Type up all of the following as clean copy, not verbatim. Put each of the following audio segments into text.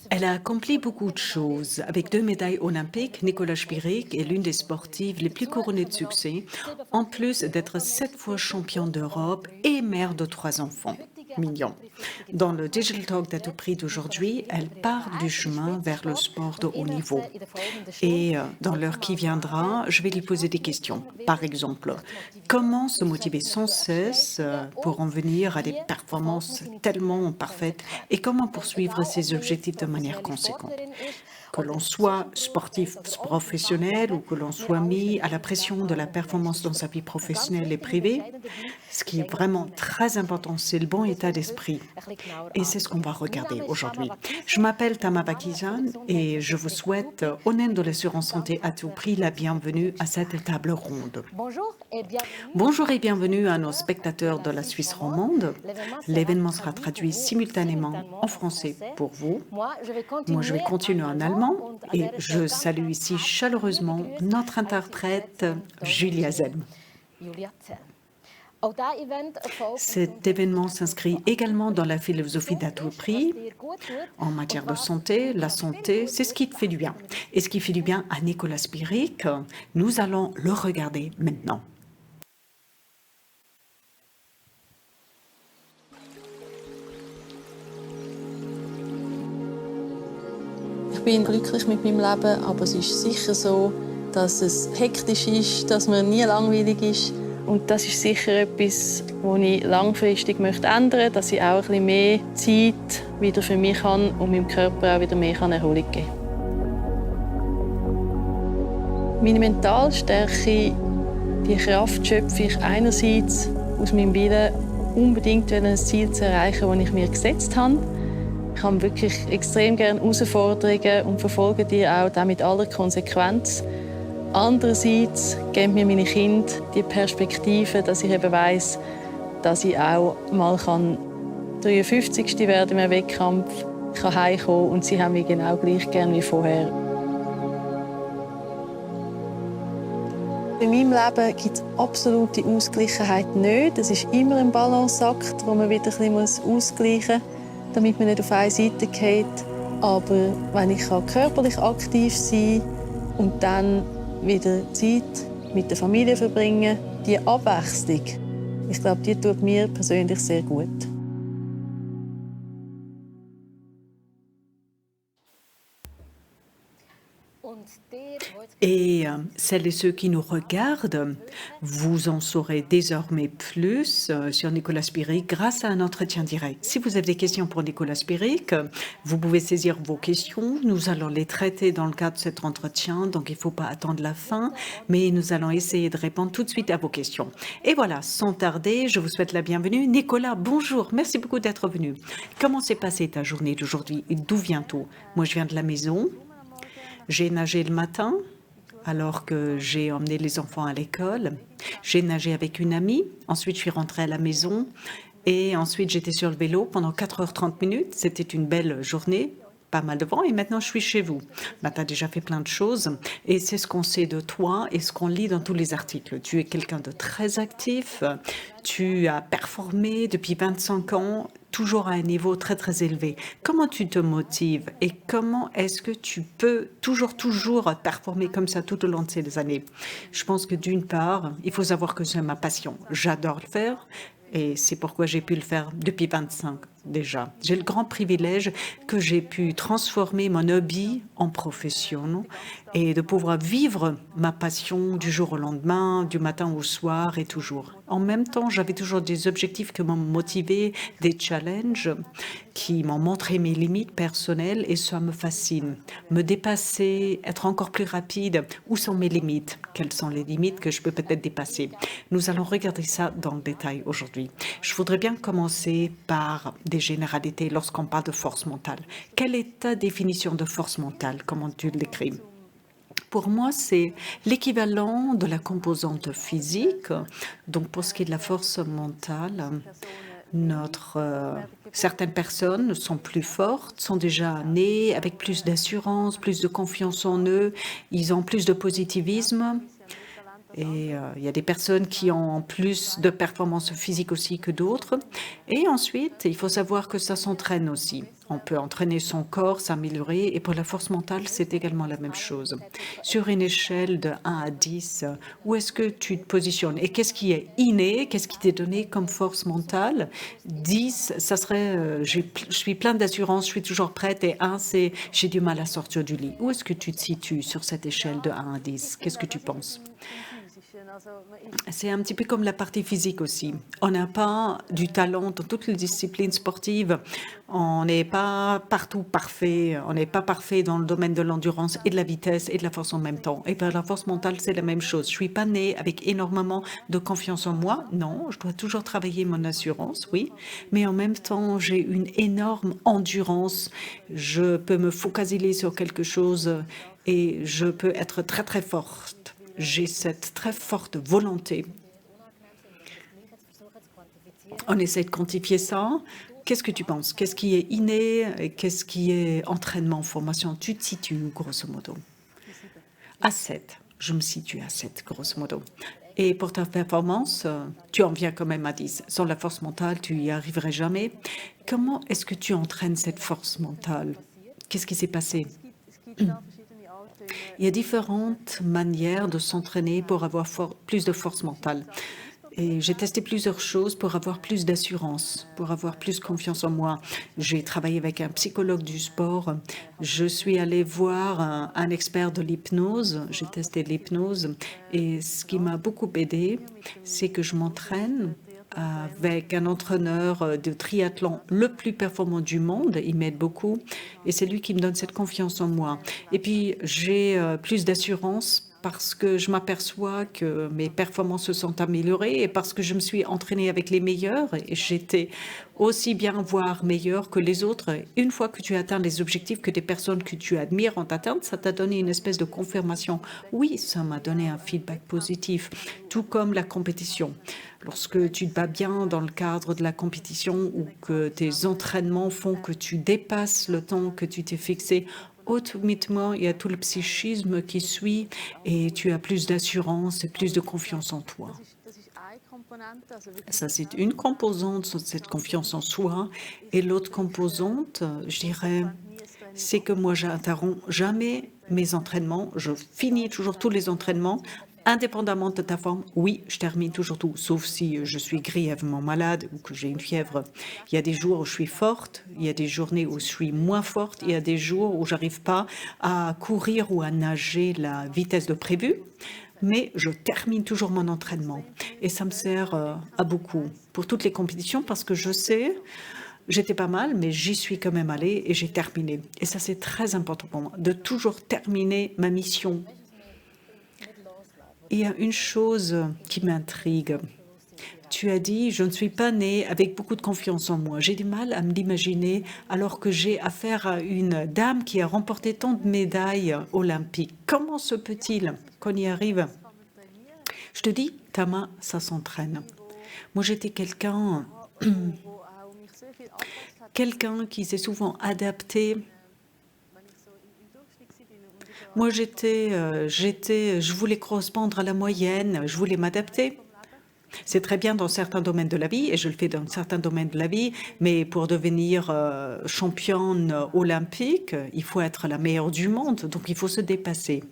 Elle a accompli beaucoup de choses. Avec 2 médailles olympiques, Nicola Spirig est l'une des sportives les plus couronnées de succès, en plus d'être 7 fois championne d'Europe et mère de 3 enfants. Mignons. Dans le Digital Talk d'À tout prix d'aujourd'hui, elle part du chemin vers le sport de haut niveau. Et dans l'heure qui viendra, je vais lui poser des questions. Par exemple, comment se motiver sans cesse pour en venir à des performances tellement parfaites et comment poursuivre ses objectifs de manière conséquente? Que l'on soit sportif professionnel ou que l'on soit mis à la pression de la performance dans sa vie professionnelle et privée, ce qui est vraiment très important, c'est le bon état d'esprit. Et c'est ce qu'on va regarder aujourd'hui. Je m'appelle Tama Bakizan et je vous souhaite, au nom de l'assurance santé à tout prix, la bienvenue à cette table ronde. Bonjour et bienvenue à nos spectateurs de la Suisse romande. L'événement sera traduit simultanément en français pour vous. Moi, je vais continuer en allemand et je salue ici chaleureusement notre interprète Julia Zelm. Cet événement s'inscrit également dans la philosophie d'À tout prix. En matière de santé, la santé, c'est ce qui te fait du bien. Et ce qui fait du bien à Nicola Spirig, nous allons le regarder maintenant. Ich bin glücklich mit meinem Leben, aber es ist sicher so, dass es hektisch ist, dass man nie langweilig ist. Und das ist sicher etwas, das ich langfristig ändern möchte, dass ich auch ein bisschen mehr Zeit wieder für mich habe und meinem Körper auch wieder mehr Erholung geben kann. Meine Mentalstärke, die Kraft schöpfe ich einerseits aus meinem Willen, unbedingt ein Ziel zu erreichen, das ich mir gesetzt habe. Ich habe wirklich extrem gerne Herausforderungen und verfolge die auch mit aller Konsequenz. Andererseits geben mir meine Kinder die Perspektive, dass ich eben weiss, dass ich auch mal 53. werden im Wettkampf, kann heimkommen und sie haben mich genau gleich gern wie vorher. In meinem Leben gibt es absolute Ausgleichheit nicht. Es ist immer ein Balanceakt, wo man wieder ein bisschen ausgleichen muss, damit man nicht auf eine Seite geht. Aber wenn ich körperlich aktiv sein kann und dann wieder Zeit mit der Familie verbringen, die Abwechslung, ich glaube, die tut mir persönlich sehr gut. Et celles et ceux qui nous regardent, vous en saurez désormais plus sur Nicola Spirig grâce à un entretien direct. Si vous avez des questions pour Nicola Spirig, vous pouvez saisir vos questions. Nous allons les traiter dans le cadre de cet entretien, donc il ne faut pas attendre la fin, mais nous allons essayer de répondre tout de suite à vos questions. Et voilà, sans tarder, je vous souhaite la bienvenue. Nicola, bonjour, merci beaucoup d'être venu. Comment s'est passée ta journée d'aujourd'hui et d'où viens-tu? Moi, je viens de la maison. J'ai nagé le matin, alors que j'ai emmené les enfants à l'école. J'ai nagé avec une amie. Ensuite, je suis rentrée à la maison. Et ensuite, j'étais sur le vélo pendant 4h30 minutes. C'était une belle journée, pas mal de vent. Et maintenant, je suis chez vous. Tu as déjà fait plein de choses. Et c'est ce qu'on sait de toi et ce qu'on lit dans tous les articles. Tu es quelqu'un de très actif. Tu as performé depuis 25 ans, toujours à un niveau très, très élevé. Comment tu te motives et comment est-ce que tu peux toujours performer comme ça tout au long de ces années? Je pense que d'une part, il faut savoir que c'est ma passion. J'adore le faire. Et c'est pourquoi j'ai pu le faire depuis 25 déjà. J'ai le grand privilège que j'ai pu transformer mon hobby en profession et de pouvoir vivre ma passion du jour au lendemain, du matin au soir et toujours. En même temps, j'avais toujours des objectifs qui m'ont motivé, des challenges qui m'ont montré mes limites personnelles et ça me fascine. Me dépasser, être encore plus rapide, où sont mes limites? Quelles sont les limites que je peux peut-être dépasser? Nous allons regarder ça dans le détail aujourd'hui. Je voudrais bien commencer par des généralités lorsqu'on parle de force mentale. Quelle est ta définition de force mentale? Comment tu l'écris? Pour moi, c'est l'équivalent de la composante physique. Donc, pour ce qui est de la force mentale, certaines personnes sont plus fortes, sont déjà nées avec plus d'assurance, plus de confiance en eux, ils ont plus de positivisme. Et il y a des personnes qui ont plus de performances physiques aussi que d'autres. Et ensuite, il faut savoir que ça s'entraîne aussi. On peut entraîner son corps, s'améliorer. Et pour la force mentale, c'est également la même chose. Sur une échelle de 1 à 10, où est-ce que tu te positionnes? Et qu'est-ce qui est inné? Qu'est-ce qui t'est donné comme force mentale? 10, ça serait je suis plein d'assurance, je suis toujours prête. Et 1, c'est j'ai du mal à sortir du lit. Où est-ce que tu te situes sur cette échelle de 1 à 10? Qu'est-ce que tu penses? C'est un petit peu comme la partie physique aussi. On n'a pas du talent dans toutes les disciplines sportives. On n'est pas partout parfait. On n'est pas parfait dans le domaine de l'endurance et de la vitesse et de la force en même temps. Et bien, la force mentale, c'est la même chose. Je suis pas née avec énormément de confiance en moi. Non, je dois toujours travailler mon assurance, oui. Mais en même temps, j'ai une énorme endurance. Je peux me focaliser sur quelque chose et je peux être très, très forte. J'ai cette très forte volonté. On essaie de quantifier ça. Qu'est-ce que tu penses? Qu'est-ce qui est inné? Qu'est-ce qui est entraînement, formation? Tu te situes, grosso modo? À 7. Je me situe à 7, grosso modo. Et pour ta performance, tu en viens quand même à 10. Sans la force mentale, tu n'y arriverais jamais. Comment est-ce que tu entraînes cette force mentale? Qu'est-ce qui s'est passé? Il y a différentes manières de s'entraîner pour avoir plus de force mentale. Et j'ai testé plusieurs choses pour avoir plus d'assurance, pour avoir plus confiance en moi. J'ai travaillé avec un psychologue du sport. Je suis allée voir un expert de l'hypnose. J'ai testé l'hypnose. Et ce qui m'a beaucoup aidé, c'est que je m'entraîne avec un entraîneur de triathlon le plus performant du monde. Il m'aide beaucoup et c'est lui qui me donne cette confiance en moi. Et puis, j'ai plus d'assurance parce que je m'aperçois que mes performances se sont améliorées et parce que je me suis entraînée avec les meilleurs et j'étais aussi bien, voire meilleure que les autres. Une fois que tu atteins les objectifs que des personnes que tu admires ont atteints, ça t'a donné une espèce de confirmation. Oui, ça m'a donné un feedback positif, tout comme la compétition. Lorsque tu te bats bien dans le cadre de la compétition ou que tes entraînements font que tu dépasses le temps que tu t'es fixé, automatiquement, il y a tout le psychisme qui suit et tu as plus d'assurance et plus de confiance en toi. Ça, c'est une composante de cette confiance en soi. Et l'autre composante, je dirais, c'est que moi, j'interromps jamais mes entraînements. Je finis toujours tous les entraînements. Indépendamment de ta forme, oui, je termine toujours tout, sauf si je suis grièvement malade ou que j'ai une fièvre. Il y a des jours où je suis forte, il y a des journées où je suis moins forte, il y a des jours où j'arrive pas à courir ou à nager la vitesse de prévu, mais je termine toujours mon entraînement. Et ça me sert à beaucoup pour toutes les compétitions parce que je sais, j'étais pas mal, mais j'y suis quand même allée et j'ai terminé. Et ça, c'est très important pour moi, de toujours terminer ma mission. Il y a une chose qui m'intrigue. Tu as dit, je ne suis pas née avec beaucoup de confiance en moi. J'ai du mal à me l'imaginer alors que j'ai affaire à une dame qui a remporté tant de médailles olympiques. Comment se peut-il qu'on y arrive? Je te dis, Tama, ça s'entraîne. Moi, j'étais quelqu'un qui s'est souvent adapté. Moi, je voulais correspondre à la moyenne, je voulais m'adapter. C'est très bien dans certains domaines de la vie, et je le fais dans certains domaines de la vie, mais pour devenir championne olympique, il faut être la meilleure du monde, donc il faut se dépasser.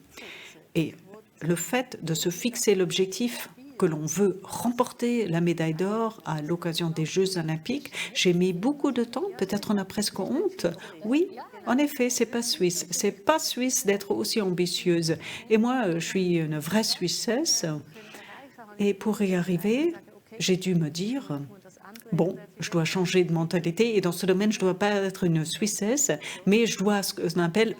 Et le fait de se fixer l'objectif que l'on veut remporter la médaille d'or à l'occasion des Jeux olympiques, j'ai mis beaucoup de temps, peut-être on a presque honte. Oui, en effet, c'est pas suisse. C'est pas suisse d'être aussi ambitieuse. Et moi, je suis une vraie Suissesse. Et pour y arriver, j'ai dû me dire, bon, je dois changer de mentalité et dans ce domaine, je ne dois pas être une Suissesse, mais je dois ce qu'on appelle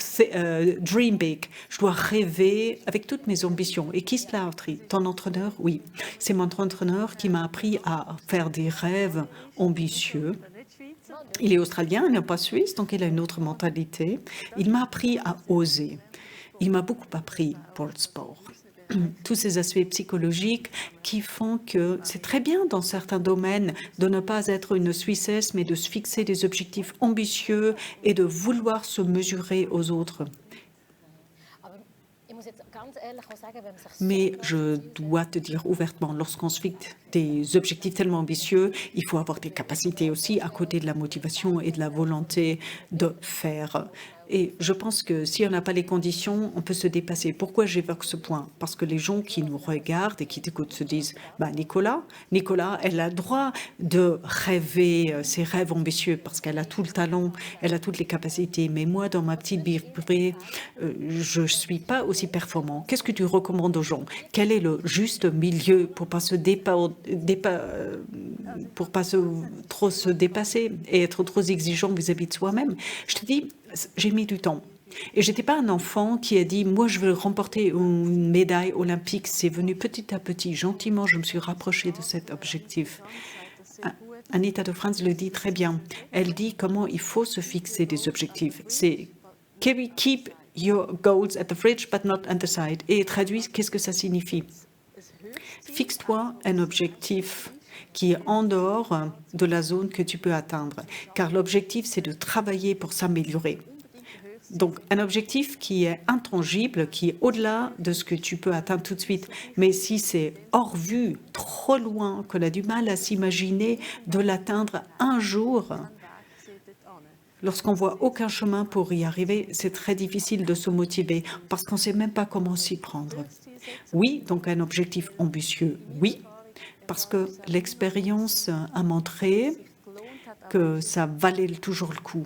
dream big. Je dois rêver avec toutes mes ambitions. Et qui cela a appris? Ton entraîneur? Oui. C'est mon entraîneur qui m'a appris à faire des rêves ambitieux. Il est australien, il n'est pas suisse, donc il a une autre mentalité. Il m'a appris à oser. Il m'a beaucoup appris pour le sport. Tous ces aspects psychologiques qui font que c'est très bien dans certains domaines de ne pas être une Suissesse, mais de se fixer des objectifs ambitieux et de vouloir se mesurer aux autres. Mais je dois te dire ouvertement, lorsqu'on se fixe des objectifs tellement ambitieux, il faut avoir des capacités aussi à côté de la motivation et de la volonté de faire. Et je pense que si on n'a pas les conditions, on peut se dépasser. Pourquoi j'évoque ce point? Parce que les gens qui nous regardent et qui t'écoutent se disent, bah, Nicolas, elle a le droit de rêver ses rêves ambitieux parce qu'elle a tout le talent, elle a toutes les capacités. Mais moi, dans ma petite vie privée, je ne suis pas aussi performant. Qu'est-ce que tu recommandes aux gens? Quel est le juste milieu pour pas se trop se dépasser et être trop exigeant vis-à-vis de soi-même? Je te dis, j'ai mis du temps. Et j'étais pas un enfant qui a dit, moi, je veux remporter une médaille olympique. C'est venu petit à petit, gentiment, je me suis rapprochée de cet objectif. Anita de France le dit très bien. Elle dit comment il faut se fixer des objectifs. C'est keep your goals at the fridge, but not on the side. Et traduit, qu'est-ce que ça signifie? Fixe-toi un objectif qui est en dehors de la zone que tu peux atteindre. Car l'objectif, c'est de travailler pour s'améliorer. Donc, un objectif qui est intangible, qui est au-delà de ce que tu peux atteindre tout de suite. Mais si c'est hors vue, trop loin, qu'on a du mal à s'imaginer de l'atteindre un jour, lorsqu'on voit aucun chemin pour y arriver, c'est très difficile de se motiver parce qu'on ne sait même pas comment s'y prendre. Oui, donc un objectif ambitieux, oui, parce que l'expérience a montré que ça valait toujours le coup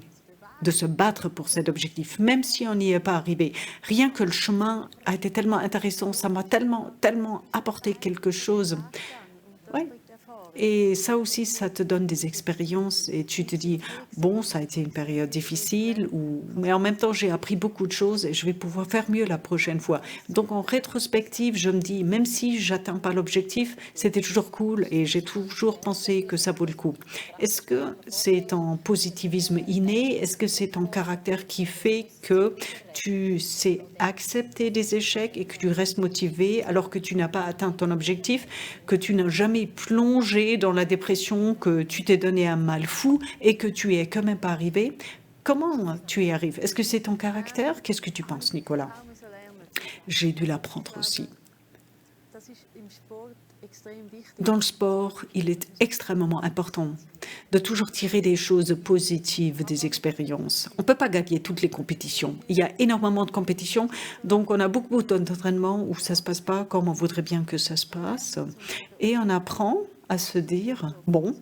de se battre pour cet objectif, même si on n'y est pas arrivé. Rien que le chemin a été tellement intéressant, ça m'a tellement apporté quelque chose. Ouais. Et ça aussi, ça te donne des expériences et tu te dis, bon, ça a été une période difficile, mais en même temps, j'ai appris beaucoup de choses et je vais pouvoir faire mieux la prochaine fois. Donc, en rétrospective, je me dis, même si j'atteins pas l'objectif, c'était toujours cool et j'ai toujours pensé que ça vaut le coup. Est-ce que c'est ton positivisme inné? Est-ce que c'est ton caractère qui fait que tu sais accepter des échecs et que tu restes motivé alors que tu n'as pas atteint ton objectif, que tu n'as jamais plongé dans la dépression, que tu t'es donné un mal fou et que tu es quand même pas arrivé? Comment tu y arrives? Est-ce que c'est ton caractère? Qu'est-ce que tu penses, Nicolas? J'ai dû l'apprendre aussi. Dans le sport, il est extrêmement important de toujours tirer des choses positives des expériences. On ne peut pas gagner toutes les compétitions. Il y a énormément de compétitions, donc on a beaucoup d'entraînements où ça ne se passe pas comme on voudrait bien que ça se passe. Et on apprend à se dire, bon,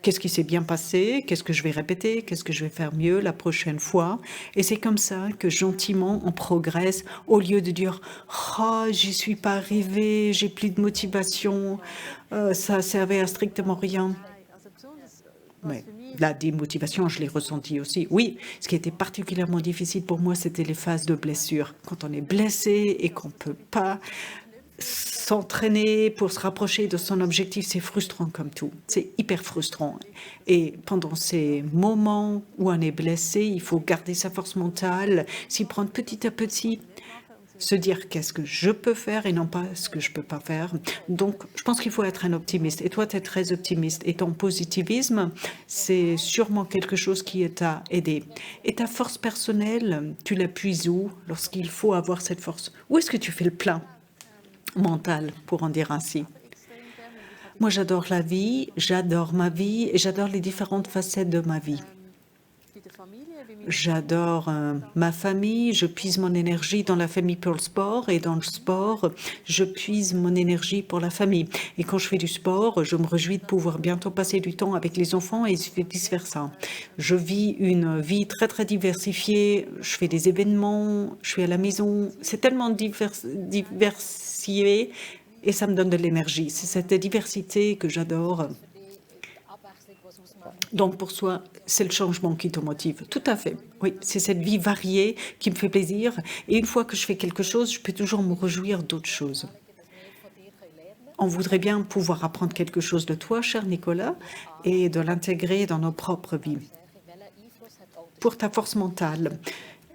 qu'est-ce qui s'est bien passé? Qu'est-ce que je vais répéter? Qu'est-ce que je vais faire mieux la prochaine fois? Et c'est comme ça que gentiment on progresse au lieu de dire « Oh, j'y suis pas arrivé, j'ai plus de motivation, ça servait à strictement rien. » Mais la démotivation, je l'ai ressentie aussi. Oui, ce qui était particulièrement difficile pour moi, c'était les phases de blessure. Quand on est blessé et qu'on ne peut pas s'entraîner pour se rapprocher de son objectif, c'est frustrant comme tout. C'est hyper frustrant. Et pendant ces moments où on est blessé, il faut garder sa force mentale, s'y prendre petit à petit, se dire qu'est-ce que je peux faire et non pas ce que je peux pas faire. Donc, je pense qu'il faut être un optimiste. Et toi, tu es très optimiste. Et ton positivisme, c'est sûrement quelque chose qui t'a aidé. Et ta force personnelle, tu la puises où lorsqu'il faut avoir cette force? Où est-ce que tu fais le plein mental, pour en dire ainsi? Moi, j'adore la vie, j'adore ma vie et j'adore les différentes facettes de ma vie. J'adore ma famille, je puise mon énergie dans la famille pour le sport et dans le sport, je puise mon énergie pour la famille. Et quand je fais du sport, je me réjouis de pouvoir bientôt passer du temps avec les enfants et vice-versa. Je vis une vie très diversifiée, je fais des événements, je suis à la maison, c'est tellement diversifié et ça me donne de l'énergie. C'est cette diversité que j'adore. Donc, pour soi, c'est le changement qui te motive. Tout à fait. Oui, c'est cette vie variée qui me fait plaisir. Et une fois que je fais quelque chose, je peux toujours me réjouir d'autres choses. On voudrait bien pouvoir apprendre quelque chose de toi, cher Nicolas, et de l'intégrer dans nos propres vies. Pour ta force mentale,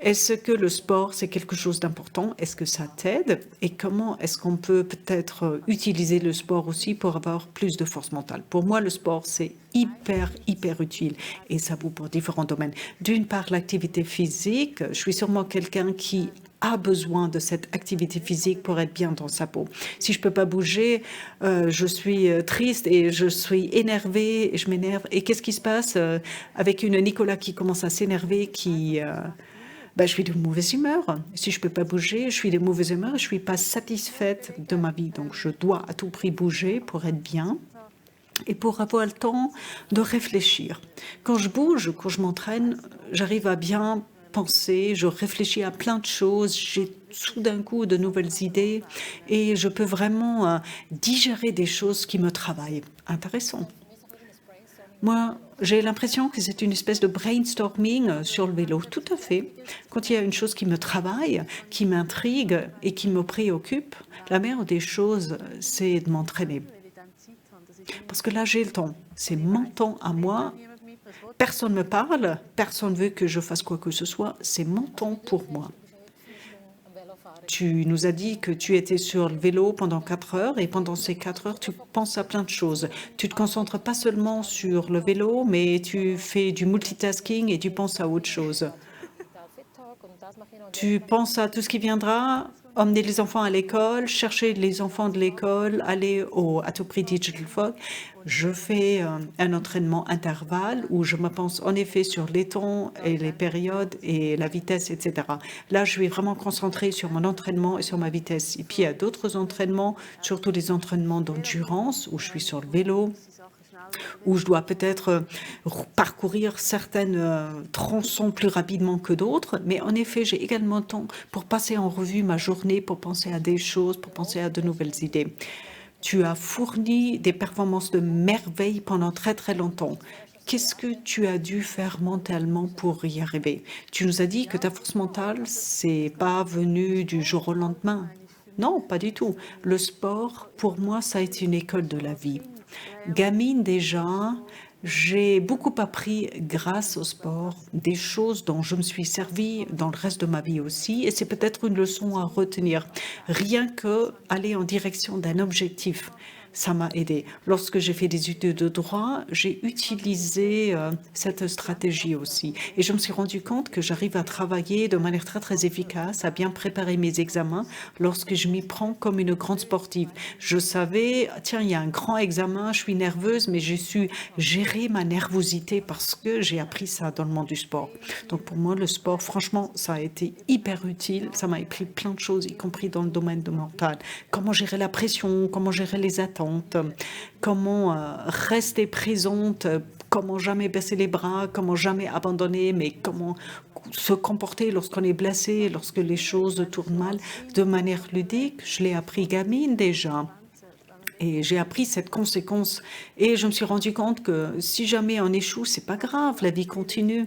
est-ce que le sport, c'est quelque chose d'important? Est-ce que ça t'aide? Et comment est-ce qu'on peut peut-être utiliser le sport aussi pour avoir plus de force mentale? Pour moi, le sport, c'est hyper utile et ça vaut pour différents domaines. D'une part, l'activité physique. Je suis sûrement quelqu'un qui a besoin de cette activité physique pour être bien dans sa peau. Si je ne peux pas bouger, je suis triste et je suis énervée et je m'énerve. Et qu'est-ce qui se passe avec une Nicolas qui commence à s'énerver, je suis de mauvaise humeur. Si je ne peux pas bouger, je suis de mauvaise humeur, je ne suis pas satisfaite de ma vie. Donc, je dois à tout prix bouger pour être bien et pour avoir le temps de réfléchir. Quand je bouge, quand je m'entraîne, j'arrive à bien penser, je réfléchis à plein de choses, j'ai tout d'un coup de nouvelles idées et je peux vraiment digérer des choses qui me travaillent. Intéressant. Moi, j'ai l'impression que c'est une espèce de brainstorming sur le vélo. Tout à fait. Quand il y a une chose qui me travaille, qui m'intrigue et qui me préoccupe, la meilleure des choses, c'est de m'entraîner. Parce que là, j'ai le temps. C'est mon temps à moi. Personne ne me parle, personne ne veut que je fasse quoi que ce soit. C'est mon temps pour moi. Tu nous as dit que tu étais sur le vélo pendant 4 heures et pendant ces 4 heures, tu penses à plein de choses. Tu ne te concentres pas seulement sur le vélo, mais tu fais du multitasking et tu penses à autre chose. Tu penses à tout ce qui viendra, emmener les enfants à l'école, chercher les enfants de l'école, aller à tout prix Digital Fog. Je fais un entraînement intervalle où je me pense en effet sur les temps et les périodes et la vitesse, etc. Là, je suis vraiment concentrée sur mon entraînement et sur ma vitesse. Et puis, il y a d'autres entraînements, surtout des entraînements d'endurance où je suis sur le vélo, où je dois peut-être parcourir certaines tronçons plus rapidement que d'autres. Mais en effet, j'ai également le temps pour passer en revue ma journée, pour penser à des choses, pour penser à de nouvelles idées. Tu as fourni des performances de merveille pendant très, très longtemps. Qu'est-ce que tu as dû faire mentalement pour y arriver? Tu nous as dit que ta force mentale, c'est pas venu du jour au lendemain. Non, pas du tout. Le sport, pour moi, ça a été une école de la vie. Gamine déjà, j'ai beaucoup appris grâce au sport, des choses dont je me suis servie dans le reste de ma vie aussi, et c'est peut-être une leçon à retenir. Rien que aller en direction d'un objectif, ça m'a aidé. Lorsque j'ai fait des études de droit, j'ai utilisé cette stratégie aussi. Et je me suis rendu compte que j'arrive à travailler de manière très, très efficace, à bien préparer mes examens lorsque je m'y prends comme une grande sportive. Je savais, tiens, il y a un grand examen, je suis nerveuse, mais j'ai su gérer ma nervosité parce que j'ai appris ça dans le monde du sport. Donc pour moi, le sport, franchement, ça a été hyper utile. Ça m'a appris plein de choses, y compris dans le domaine de mental. Comment gérer la pression, comment gérer les attentes, comment rester présente, comment jamais baisser les bras, comment jamais abandonner, mais comment se comporter lorsqu'on est blessé, lorsque les choses tournent mal, de manière ludique. Je l'ai appris gamine déjà. Et j'ai appris cette conséquence. Et je me suis rendu compte que si jamais on échoue, c'est pas grave, la vie continue.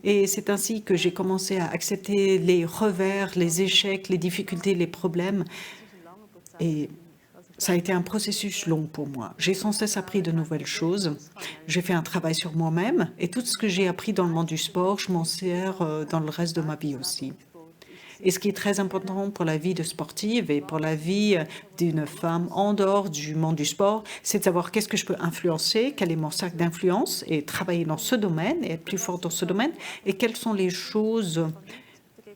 Et c'est ainsi que j'ai commencé à accepter les revers, les échecs, les difficultés, les problèmes. Et ça a été un processus long pour moi. J'ai sans cesse appris de nouvelles choses. J'ai fait un travail sur moi-même et tout ce que j'ai appris dans le monde du sport, je m'en sers dans le reste de ma vie aussi. Et ce qui est très important pour la vie de sportive et pour la vie d'une femme en dehors du monde du sport, c'est de savoir qu'est-ce que je peux influencer, quel est mon cercle d'influence et travailler dans ce domaine et être plus forte dans ce domaine et quelles sont les choses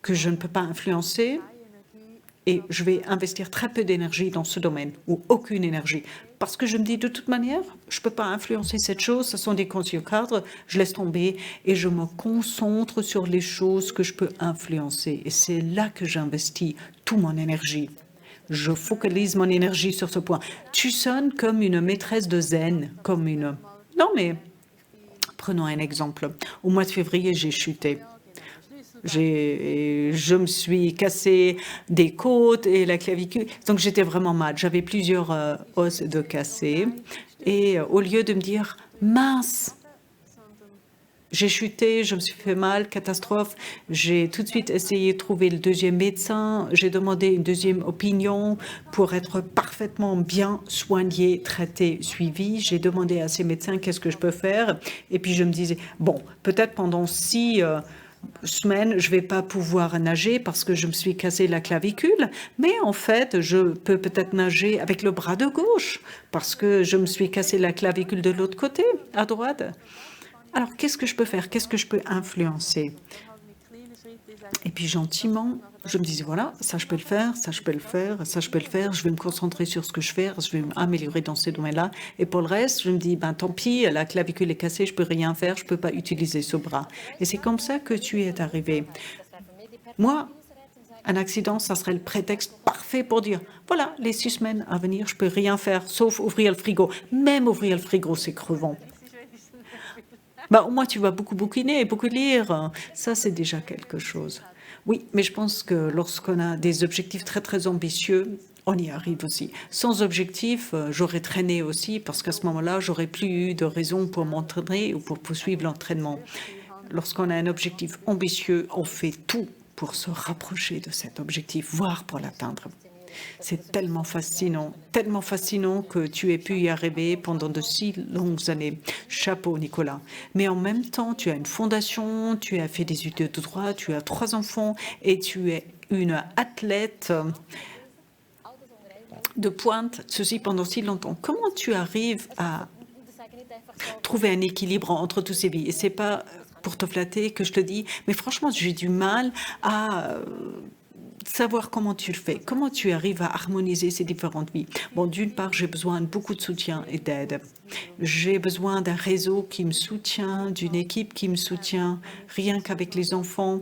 que je ne peux pas influencer. Et je vais investir très peu d'énergie dans ce domaine, ou aucune énergie. Parce que je me dis, de toute manière, je ne peux pas influencer cette chose, ce sont des consignes cadres, je laisse tomber et je me concentre sur les choses que je peux influencer. Et c'est là que j'investis toute mon énergie. Je focalise mon énergie sur ce point. Tu sonnes comme une maîtresse de zen, comme une... Non, mais prenons un exemple. Au mois de février, j'ai chuté. Je me suis cassé des côtes et la clavicule. Donc, j'étais vraiment mal. J'avais plusieurs os de cassés. Et au lieu de me dire, mince, j'ai chuté, je me suis fait mal, catastrophe, j'ai tout de suite essayé de trouver le deuxième médecin. J'ai demandé une deuxième opinion pour être parfaitement bien soigné, traité, suivi. J'ai demandé à ces médecins qu'est-ce que je peux faire. Et puis, je me disais, bon, peut-être pendant 6 semaine, je ne vais pas pouvoir nager parce que je me suis cassé la clavicule, mais en fait, je peux peut-être nager avec le bras de gauche parce que je me suis cassé la clavicule de l'autre côté, à droite. Alors, qu'est-ce que je peux faire? Qu'est-ce que je peux influencer? Et puis gentiment, je me disais, voilà, ça je peux le faire, ça je peux le faire, ça je peux le faire, je vais me concentrer sur ce que je fais, je vais m'améliorer dans ces domaines-là. Et pour le reste, je me dis, ben tant pis, la clavicule est cassée, je peux rien faire, je peux pas utiliser ce bras. Et c'est comme ça que tu es arrivé. Moi, un accident, ça serait le prétexte parfait pour dire, voilà, les 6 semaines à venir, je peux rien faire, sauf ouvrir le frigo. Même ouvrir le frigo, c'est crevant. Bah, au moins, tu vas beaucoup bouquiner, beaucoup lire. Ça, c'est déjà quelque chose. Oui, mais je pense que lorsqu'on a des objectifs très, très ambitieux, on y arrive aussi. Sans objectif, j'aurais traîné aussi parce qu'à ce moment-là, j'aurais plus eu de raison pour m'entraîner ou pour poursuivre l'entraînement. Lorsqu'on a un objectif ambitieux, on fait tout pour se rapprocher de cet objectif, voire pour l'atteindre. C'est tellement fascinant que tu aies pu y arriver pendant de si longues années. Chapeau, Nicolas. Mais en même temps, tu as une fondation, tu as fait des études de droit, tu as 3 enfants et tu es une athlète de pointe, ceci pendant si longtemps. Comment tu arrives à trouver un équilibre entre tous ces vies? Et c'est pas pour te flatter que je te dis, mais franchement, j'ai du mal à savoir comment tu le fais, comment tu arrives à harmoniser ces différentes vies. Bon, d'une part, j'ai besoin de beaucoup de soutien et d'aide. J'ai besoin d'un réseau qui me soutient, d'une équipe qui me soutient, rien qu'avec les enfants.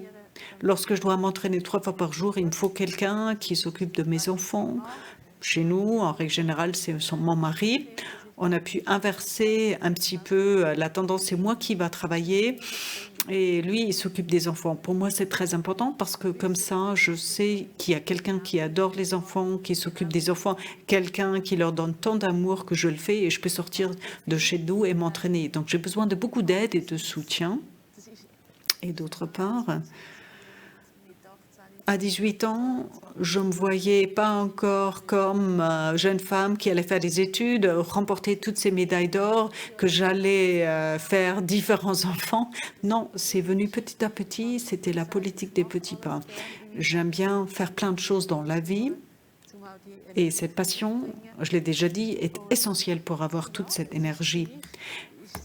Lorsque je dois m'entraîner 3 fois par jour, il me faut quelqu'un qui s'occupe de mes enfants. Chez nous, en règle générale, c'est mon mari. On a pu inverser un petit peu la tendance, c'est moi qui va travailler et lui, il s'occupe des enfants. Pour moi, c'est très important parce que comme ça, je sais qu'il y a quelqu'un qui adore les enfants, qui s'occupe des enfants, quelqu'un qui leur donne tant d'amour que je le fais et je peux sortir de chez nous et m'entraîner. Donc, j'ai besoin de beaucoup d'aide et de soutien. Et d'autre part, à 18 ans, je ne me voyais pas encore comme jeune femme qui allait faire des études, remporter toutes ces médailles d'or, que j'allais faire différents enfants. Non, c'est venu petit à petit, c'était la politique des petits pas. J'aime bien faire plein de choses dans la vie et cette passion, je l'ai déjà dit, est essentielle pour avoir toute cette énergie.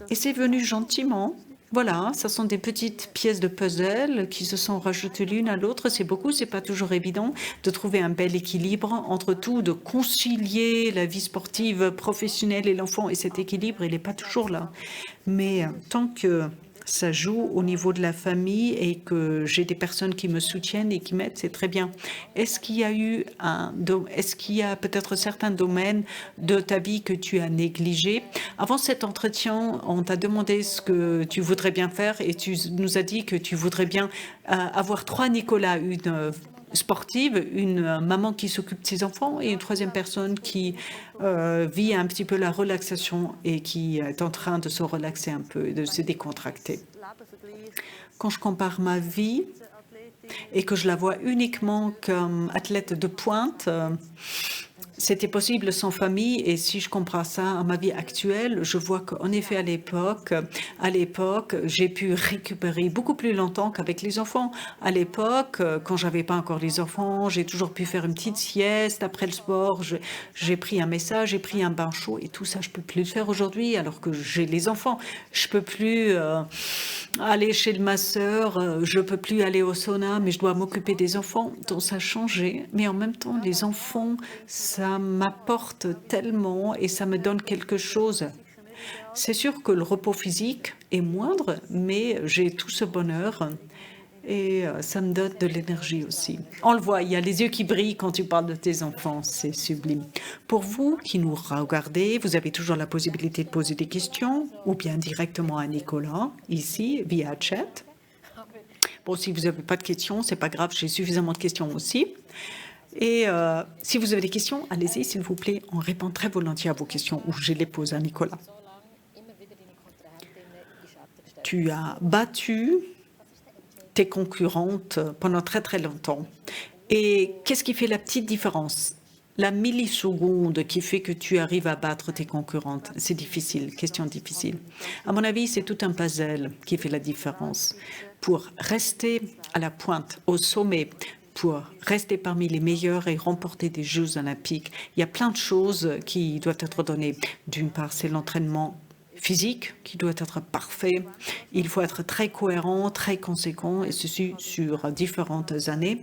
Et c'est venu gentiment. Voilà, ce sont des petites pièces de puzzle qui se sont rajoutées l'une à l'autre. C'est beaucoup, c'est pas toujours évident de trouver un bel équilibre entre tout, de concilier la vie sportive, professionnelle et l'enfant. Et cet équilibre, il n'est pas toujours là. Mais tant que ça joue au niveau de la famille et que j'ai des personnes qui me soutiennent et qui m'aident, c'est très bien. Est-ce qu'il y a peut-être certains domaines de ta vie que tu as négligés? Avant cet entretien, on t'a demandé ce que tu voudrais bien faire et tu nous as dit que tu voudrais bien avoir 3 Nicolas, une sportive, une maman qui s'occupe de ses enfants et une 3e personne qui vit un petit peu la relaxation et qui est en train de se relaxer un peu, de se décontracter. Quand je compare ma vie et que je la vois uniquement comme athlète de pointe, c'était possible sans famille et si je compare ça à ma vie actuelle, je vois qu'en effet à l'époque, j'ai pu récupérer beaucoup plus longtemps qu'avec les enfants. À l'époque, quand j'avais pas encore les enfants, j'ai toujours pu faire une petite sieste après le sport. J'ai pris un message, j'ai pris un bain chaud et tout ça, je peux plus le faire aujourd'hui alors que j'ai les enfants. Je peux plus aller chez le masseur, je peux plus aller au sauna, mais je dois m'occuper des enfants. Donc ça a changé, mais en même temps, les enfants, ça m'apporte tellement et ça me donne quelque chose. C'est sûr que le repos physique est moindre, mais j'ai tout ce bonheur et ça me donne de l'énergie aussi. On le voit, il y a les yeux qui brillent quand tu parles de tes enfants, c'est sublime. Pour vous qui nous regardez, vous avez toujours la possibilité de poser des questions ou bien directement à Nicolas, ici, via chat. Bon, si vous n'avez pas de questions, c'est pas grave, j'ai suffisamment de questions aussi. Et si vous avez des questions, allez-y, s'il vous plaît. On répond très volontiers à vos questions ou je les pose à Nicolas. Tu as battu tes concurrentes pendant très, très longtemps. Et qu'est-ce qui fait la petite différence? La milliseconde qui fait que tu arrives à battre tes concurrentes, c'est difficile, question difficile. À mon avis, c'est tout un puzzle qui fait la différence. Pour rester à la pointe, au sommet, pour rester parmi les meilleurs et remporter des Jeux olympiques, il y a plein de choses qui doivent être données. D'une part, c'est l'entraînement physique qui doit être parfait. Il faut être très cohérent, très conséquent, et ceci sur différentes années.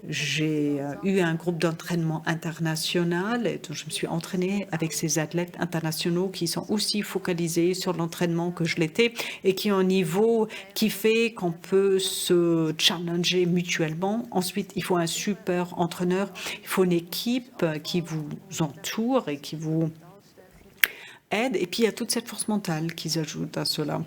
J'ai eu un groupe d'entraînement international et donc je me suis entraînée avec ces athlètes internationaux qui sont aussi focalisés sur l'entraînement que je l'étais et qui ont un niveau qui fait qu'on peut se challenger mutuellement. Ensuite, il faut un super entraîneur, il faut une équipe qui vous entoure et qui vous aide. Et puis, il y a toute cette force mentale qui s'ajoute à cela.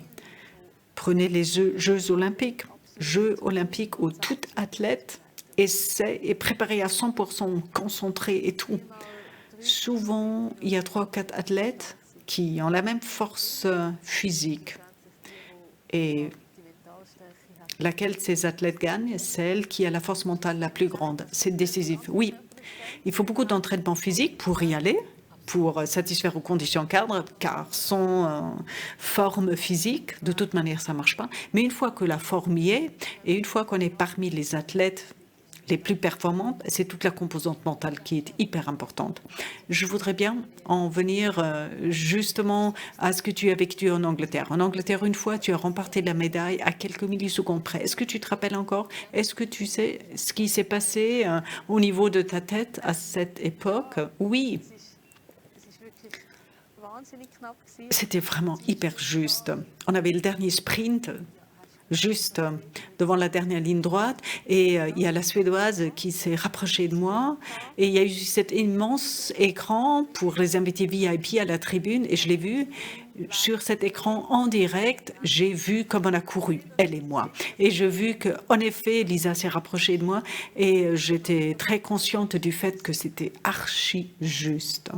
Prenez les Jeux olympiques. Jeux olympiques où tout athlète est préparé à 100%, concentré et tout. Souvent, il y a 3 ou 4 athlètes qui ont la même force physique. Et laquelle ces athlètes gagnent, celle qui a la force mentale la plus grande. C'est décisif. Oui, il faut beaucoup d'entraînement physique pour y aller, pour satisfaire aux conditions cadres, car sans forme physique, de toute manière, ça ne marche pas. Mais une fois que la forme y est, et une fois qu'on est parmi les athlètes les plus performantes, c'est toute la composante mentale qui est hyper importante. Je voudrais bien en venir justement à ce que tu as vécu en Angleterre. En Angleterre, une fois, tu as remporté la médaille à quelques millisecondes près. Est-ce que tu te rappelles encore? Est-ce que tu sais ce qui s'est passé au niveau de ta tête à cette époque? Oui. C'était vraiment hyper juste. On avait le dernier sprint juste devant la dernière ligne droite et il y a la Suédoise qui s'est rapprochée de moi et il y a eu cet immense écran pour les invités VIP à la tribune et je l'ai vu sur cet écran en direct. J'ai vu comme on a couru, elle et moi. Et j'ai vu qu'en effet, Lisa s'est rapprochée de moi et j'étais très consciente du fait que c'était archi juste.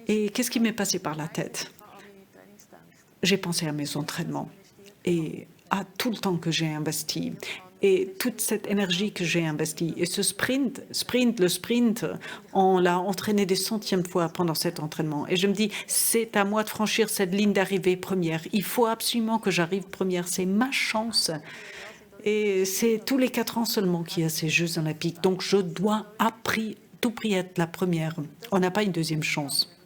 Et qu'est-ce qui m'est passé par la tête? J'ai pensé à mes entraînements et à tout le temps que j'ai investi et toute cette énergie que j'ai investie. Et ce sprint, on l'a entraîné des centièmes de fois pendant cet entraînement. Et je me dis, c'est à moi de franchir cette ligne d'arrivée première. Il faut absolument que j'arrive première. C'est ma chance. Et c'est tous les 4 ans seulement qu'il y a ces Jeux olympiques. Donc, je dois à tout prix être la première. On n'a pas une deuxième chance.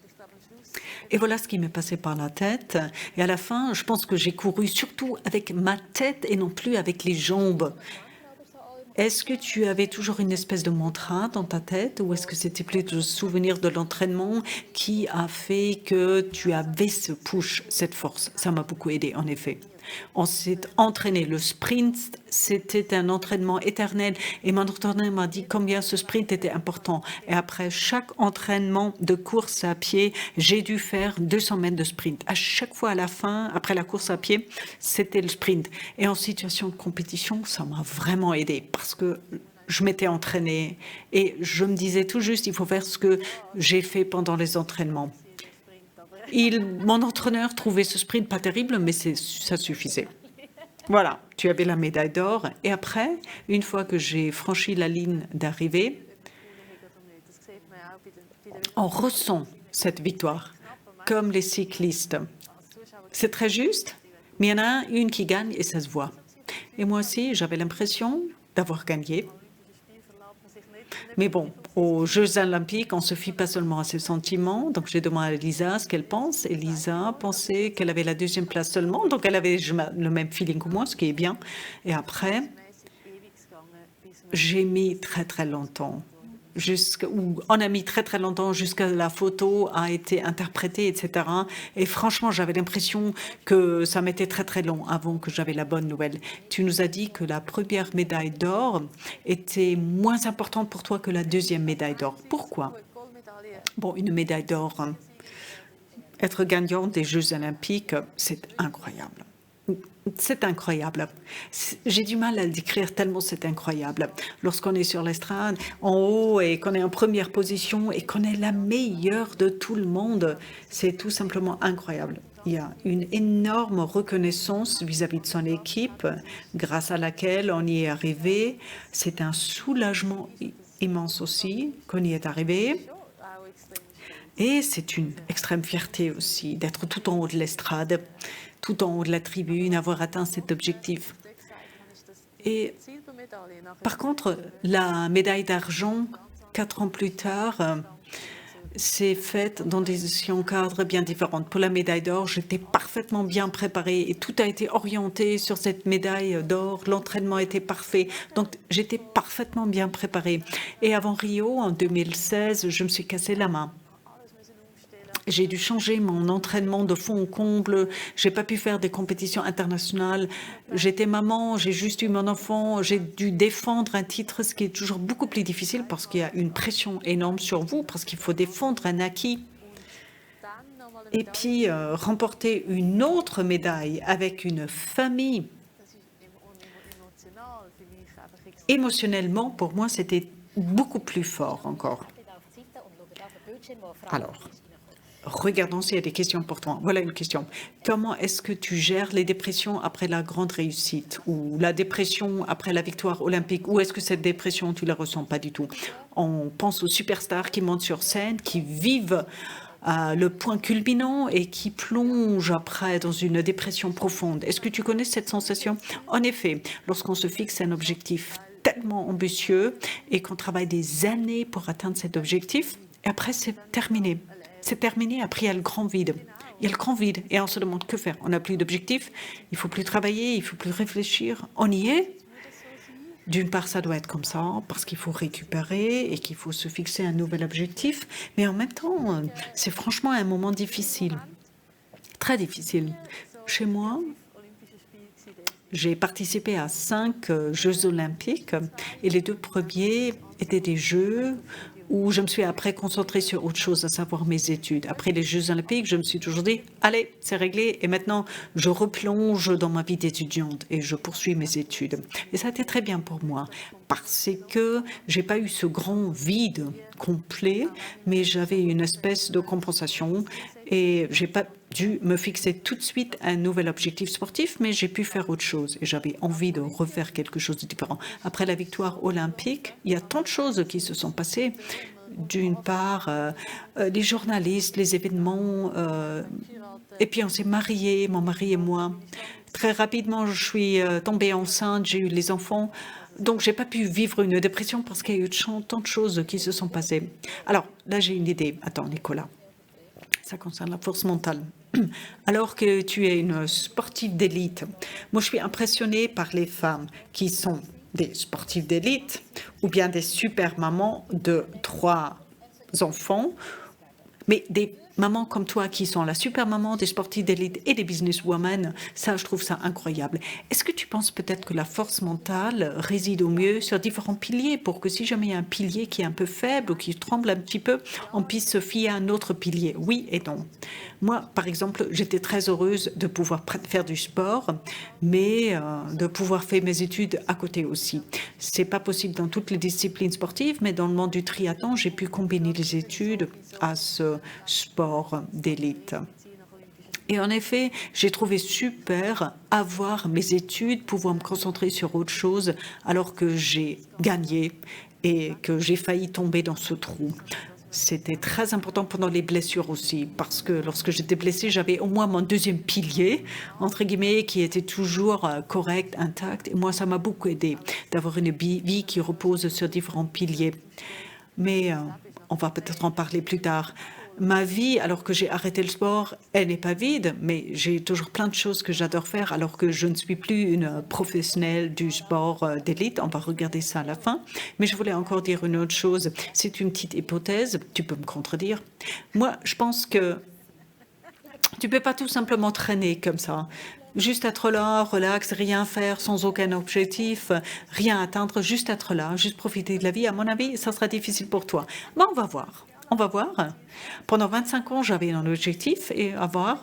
Et voilà ce qui m'est passé par la tête. Et à la fin, je pense que j'ai couru surtout avec ma tête et non plus avec les jambes. Est-ce que tu avais toujours une espèce de mantra dans ta tête ou est-ce que c'était plutôt le souvenir de l'entraînement qui a fait que tu avais ce push, cette force? Ça m'a beaucoup aidé, en effet. On s'est entraîné. Le sprint, c'était un entraînement éternel. Et mon entraîneur m'a dit combien ce sprint était important. Et après chaque entraînement de course à pied, j'ai dû faire 200 mètres de sprint. À chaque fois à la fin, après la course à pied, c'était le sprint. Et en situation de compétition, ça m'a vraiment aidé parce que je m'étais entraînée et je me disais tout juste, il faut faire ce que j'ai fait pendant les entraînements. Mon entraîneur trouvait ce sprint pas terrible, mais ça suffisait. Voilà, tu avais la médaille d'or. Et après, une fois que j'ai franchi la ligne d'arrivée, on ressent cette victoire, comme les cyclistes. C'est très juste, mais il y en a une qui gagne et ça se voit. Et moi aussi, j'avais l'impression d'avoir gagné. Mais bon, aux Jeux olympiques, on ne se fie pas seulement à ses sentiments. Donc, j'ai demandé à Lisa ce qu'elle pense. Et Lisa pensait qu'elle avait la 2e place seulement. Donc, elle avait le même feeling que moi, ce qui est bien. Et après, j'ai mis très, très longtemps. On a mis très, très longtemps jusqu'à la photo a été interprétée, etc. Et franchement, j'avais l'impression que ça m'était très, très long avant que j'avais la bonne nouvelle. Tu nous as dit que la première médaille d'or était moins importante pour toi que la 2e médaille d'or. Pourquoi? Bon, une médaille d'or, être gagnant des Jeux olympiques, c'est incroyable. C'est incroyable. J'ai du mal à le décrire tellement c'est incroyable. Lorsqu'on est sur l'estrade, en haut, et qu'on est en première position, et qu'on est la meilleure de tout le monde, c'est tout simplement incroyable. Il y a une énorme reconnaissance vis-à-vis de son équipe, grâce à laquelle on y est arrivé. C'est un soulagement immense aussi qu'on y est arrivé. Et c'est une extrême fierté aussi d'être tout en haut de l'estrade, tout en haut de la tribune, avoir atteint cet objectif. Et par contre, la médaille d'argent, 4 ans plus tard, s'est faite dans des cadres bien différentes. Pour la médaille d'or, j'étais parfaitement bien préparée et tout a été orienté sur cette médaille d'or. L'entraînement était parfait. Donc, j'étais parfaitement bien préparée. Et avant Rio, en 2016, je me suis cassé la main. J'ai dû changer mon entraînement de fond en comble. J'ai pas pu faire des compétitions internationales. J'étais maman, j'ai juste eu mon enfant. J'ai dû défendre un titre, ce qui est toujours beaucoup plus difficile parce qu'il y a une pression énorme sur vous, parce qu'il faut défendre un acquis. Et puis, remporter une autre médaille avec une famille. Émotionnellement, pour moi, c'était beaucoup plus fort encore. Alors, regardons s'il y a des questions pour toi. Voilà une question. Comment est-ce que tu gères les dépressions après la grande réussite ou la dépression après la victoire olympique? Ou est-ce que cette dépression, tu ne la ressens pas du tout? On pense aux superstars qui montent sur scène, qui vivent le point culminant et qui plongent après dans une dépression profonde. Est-ce que tu connais cette sensation? En effet, lorsqu'on se fixe un objectif tellement ambitieux et qu'on travaille des années pour atteindre cet objectif, et après c'est terminé. C'est terminé, après il y a le grand vide. Il y a le grand vide et on se demande que faire. On n'a plus d'objectif, il ne faut plus travailler, il ne faut plus réfléchir. On y est. D'une part, ça doit être comme ça, parce qu'il faut récupérer et qu'il faut se fixer un nouvel objectif. Mais en même temps, c'est franchement un moment difficile, très difficile. Chez moi, j'ai participé à 5 Jeux olympiques et les 2 premiers étaient des Jeux où je me suis après concentrée sur autre chose, à savoir mes études. Après les Jeux olympiques, je me suis toujours dit, allez, c'est réglé, et maintenant, je replonge dans ma vie d'étudiante et je poursuis mes études. Et ça a été très bien pour moi, parce que j'ai pas eu ce grand vide complet, mais j'avais une espèce de compensation et j'ai pas dû me fixer tout de suite un nouvel objectif sportif, mais j'ai pu faire autre chose et j'avais envie de refaire quelque chose de différent. Après la victoire olympique, il y a tant de choses qui se sont passées. D'une part, les journalistes, les événements, et puis on s'est mariés, mon mari et moi. Très rapidement, je suis tombée enceinte, j'ai eu les enfants. Donc, j'ai pas pu vivre une dépression parce qu'il y a eu tant de choses qui se sont passées. Alors, là, j'ai une idée. Attends, Nicolas. Ça concerne la force mentale. Alors que tu es une sportive d'élite, moi, je suis impressionnée par les femmes qui sont des sportives d'élite ou bien des super mamans de 3 enfants, mais des mamans comme toi qui sont la super maman des sportifs d'élite et des businesswomen, ça, je trouve ça incroyable. Est-ce que tu penses peut-être que la force mentale réside au mieux sur différents piliers pour que si jamais il y a un pilier qui est un peu faible ou qui tremble un petit peu, on puisse se fier à un autre pilier? Oui et non. Moi, par exemple, j'étais très heureuse de pouvoir faire du sport, mais de pouvoir faire mes études à côté aussi. C'est pas possible dans toutes les disciplines sportives, mais dans le monde du triathlon, j'ai pu combiner les études à ce sport d'élite. Et en effet, j'ai trouvé super avoir mes études, pouvoir me concentrer sur autre chose, alors que j'ai gagné et que j'ai failli tomber dans ce trou. C'était très important pendant les blessures aussi, parce que lorsque j'étais blessée, j'avais au moins mon deuxième pilier, entre guillemets, qui était toujours correct, intact. Et moi, ça m'a beaucoup aidé d'avoir une vie qui repose sur différents piliers. Mais on va peut-être en parler plus tard. Ma vie, alors que j'ai arrêté le sport, elle n'est pas vide, mais j'ai toujours plein de choses que j'adore faire alors que je ne suis plus une professionnelle du sport d'élite. On va regarder ça à la fin. Mais je voulais encore dire une autre chose. C'est une petite hypothèse, tu peux me contredire. Moi, je pense que tu ne peux pas tout simplement traîner comme ça. Juste être là, relax, rien faire, sans aucun objectif, rien atteindre, juste être là, juste profiter de la vie. À mon avis, ça sera difficile pour toi. Mais on va voir. On va voir. Pendant 25 ans, j'avais un objectif et à voir,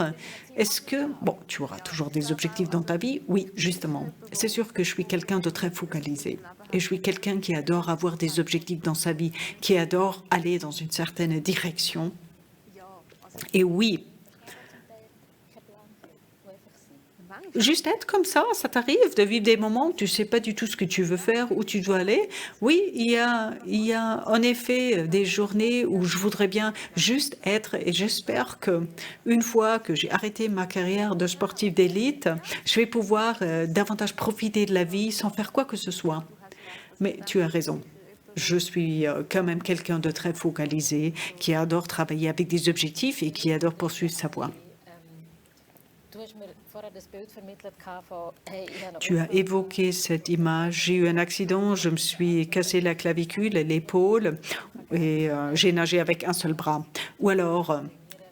est-ce que, bon, tu auras toujours des objectifs dans ta vie? Oui, justement. C'est sûr que je suis quelqu'un de très focalisé et je suis quelqu'un qui adore avoir des objectifs dans sa vie, qui adore aller dans une certaine direction. Et oui, juste être comme ça t'arrive de vivre des moments où tu ne sais pas du tout ce que tu veux faire, où tu dois aller. Oui, il y a en effet des journées où je voudrais bien juste être et j'espère que une fois que j'ai arrêté ma carrière de sportive d'élite, je vais pouvoir davantage profiter de la vie sans faire quoi que ce soit. Mais tu as raison. Je suis quand même quelqu'un de très focalisé, qui adore travailler avec des objectifs et qui adore poursuivre sa voie. Tu as évoqué cette image. J'ai eu un accident, je me suis cassé la clavicule et l'épaule et j'ai nagé avec un seul bras. Ou alors,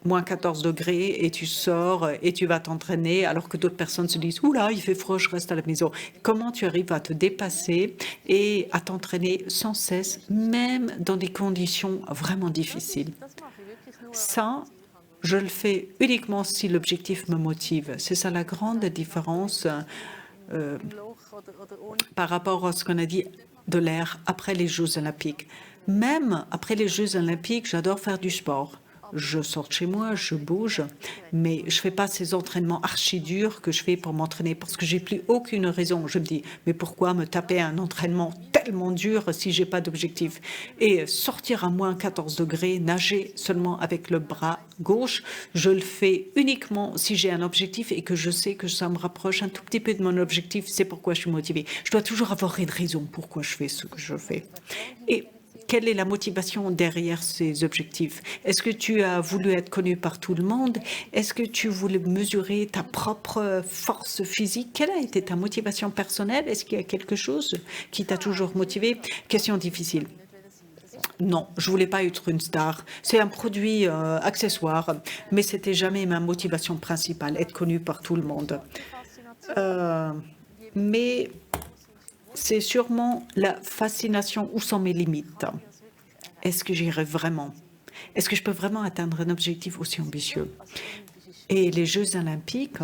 moins 14 degrés et tu sors et tu vas t'entraîner alors que d'autres personnes se disent « Oula, il fait froid, je reste à la maison ». Comment tu arrives à te dépasser et à t'entraîner sans cesse, même dans des conditions vraiment difficiles? Ça, je le fais uniquement si l'objectif me motive. C'est ça la grande différence par rapport à ce qu'on a dit de l'ère après les Jeux olympiques. Même après les Jeux olympiques, j'adore faire du sport. Je sors de chez moi, je bouge, mais je ne fais pas ces entraînements archi durs que je fais pour m'entraîner parce que j'ai plus aucune raison. Je me dis, mais pourquoi me taper un entraînement tellement dur si j'ai pas d'objectif? Et sortir à moins 14 degrés, nager seulement avec le bras gauche, je le fais uniquement si j'ai un objectif et que je sais que ça me rapproche un tout petit peu de mon objectif. C'est pourquoi je suis motivée. Je dois toujours avoir une raison pourquoi je fais ce que je fais. Et quelle est la motivation derrière ces objectifs? Est-ce que tu as voulu être connu par tout le monde? Est-ce que tu voulais mesurer ta propre force physique? Quelle a été ta motivation personnelle? Est-ce qu'il y a quelque chose qui t'a toujours motivé? Question difficile. Non, je voulais pas être une star. C'est un produit accessoire, mais c'était jamais ma motivation principale, être connue par tout le monde. Mais c'est sûrement la fascination où sont mes limites. Est-ce que j'irai vraiment? Est-ce que je peux vraiment atteindre un objectif aussi ambitieux? Et les Jeux olympiques,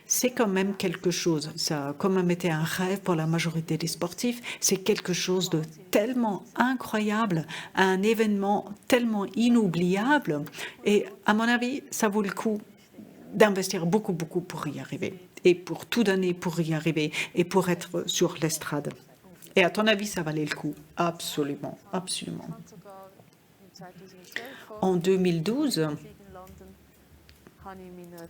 c'est quand même quelque chose. Ça a quand même été un rêve pour la majorité des sportifs. C'est quelque chose de tellement incroyable, un événement tellement inoubliable. Et à mon avis, ça vaut le coup d'investir beaucoup, beaucoup pour y arriver. Et pour tout donner pour y arriver et pour être sur l'estrade. Et à ton avis, ça valait le coup? Absolument, absolument. En 2012,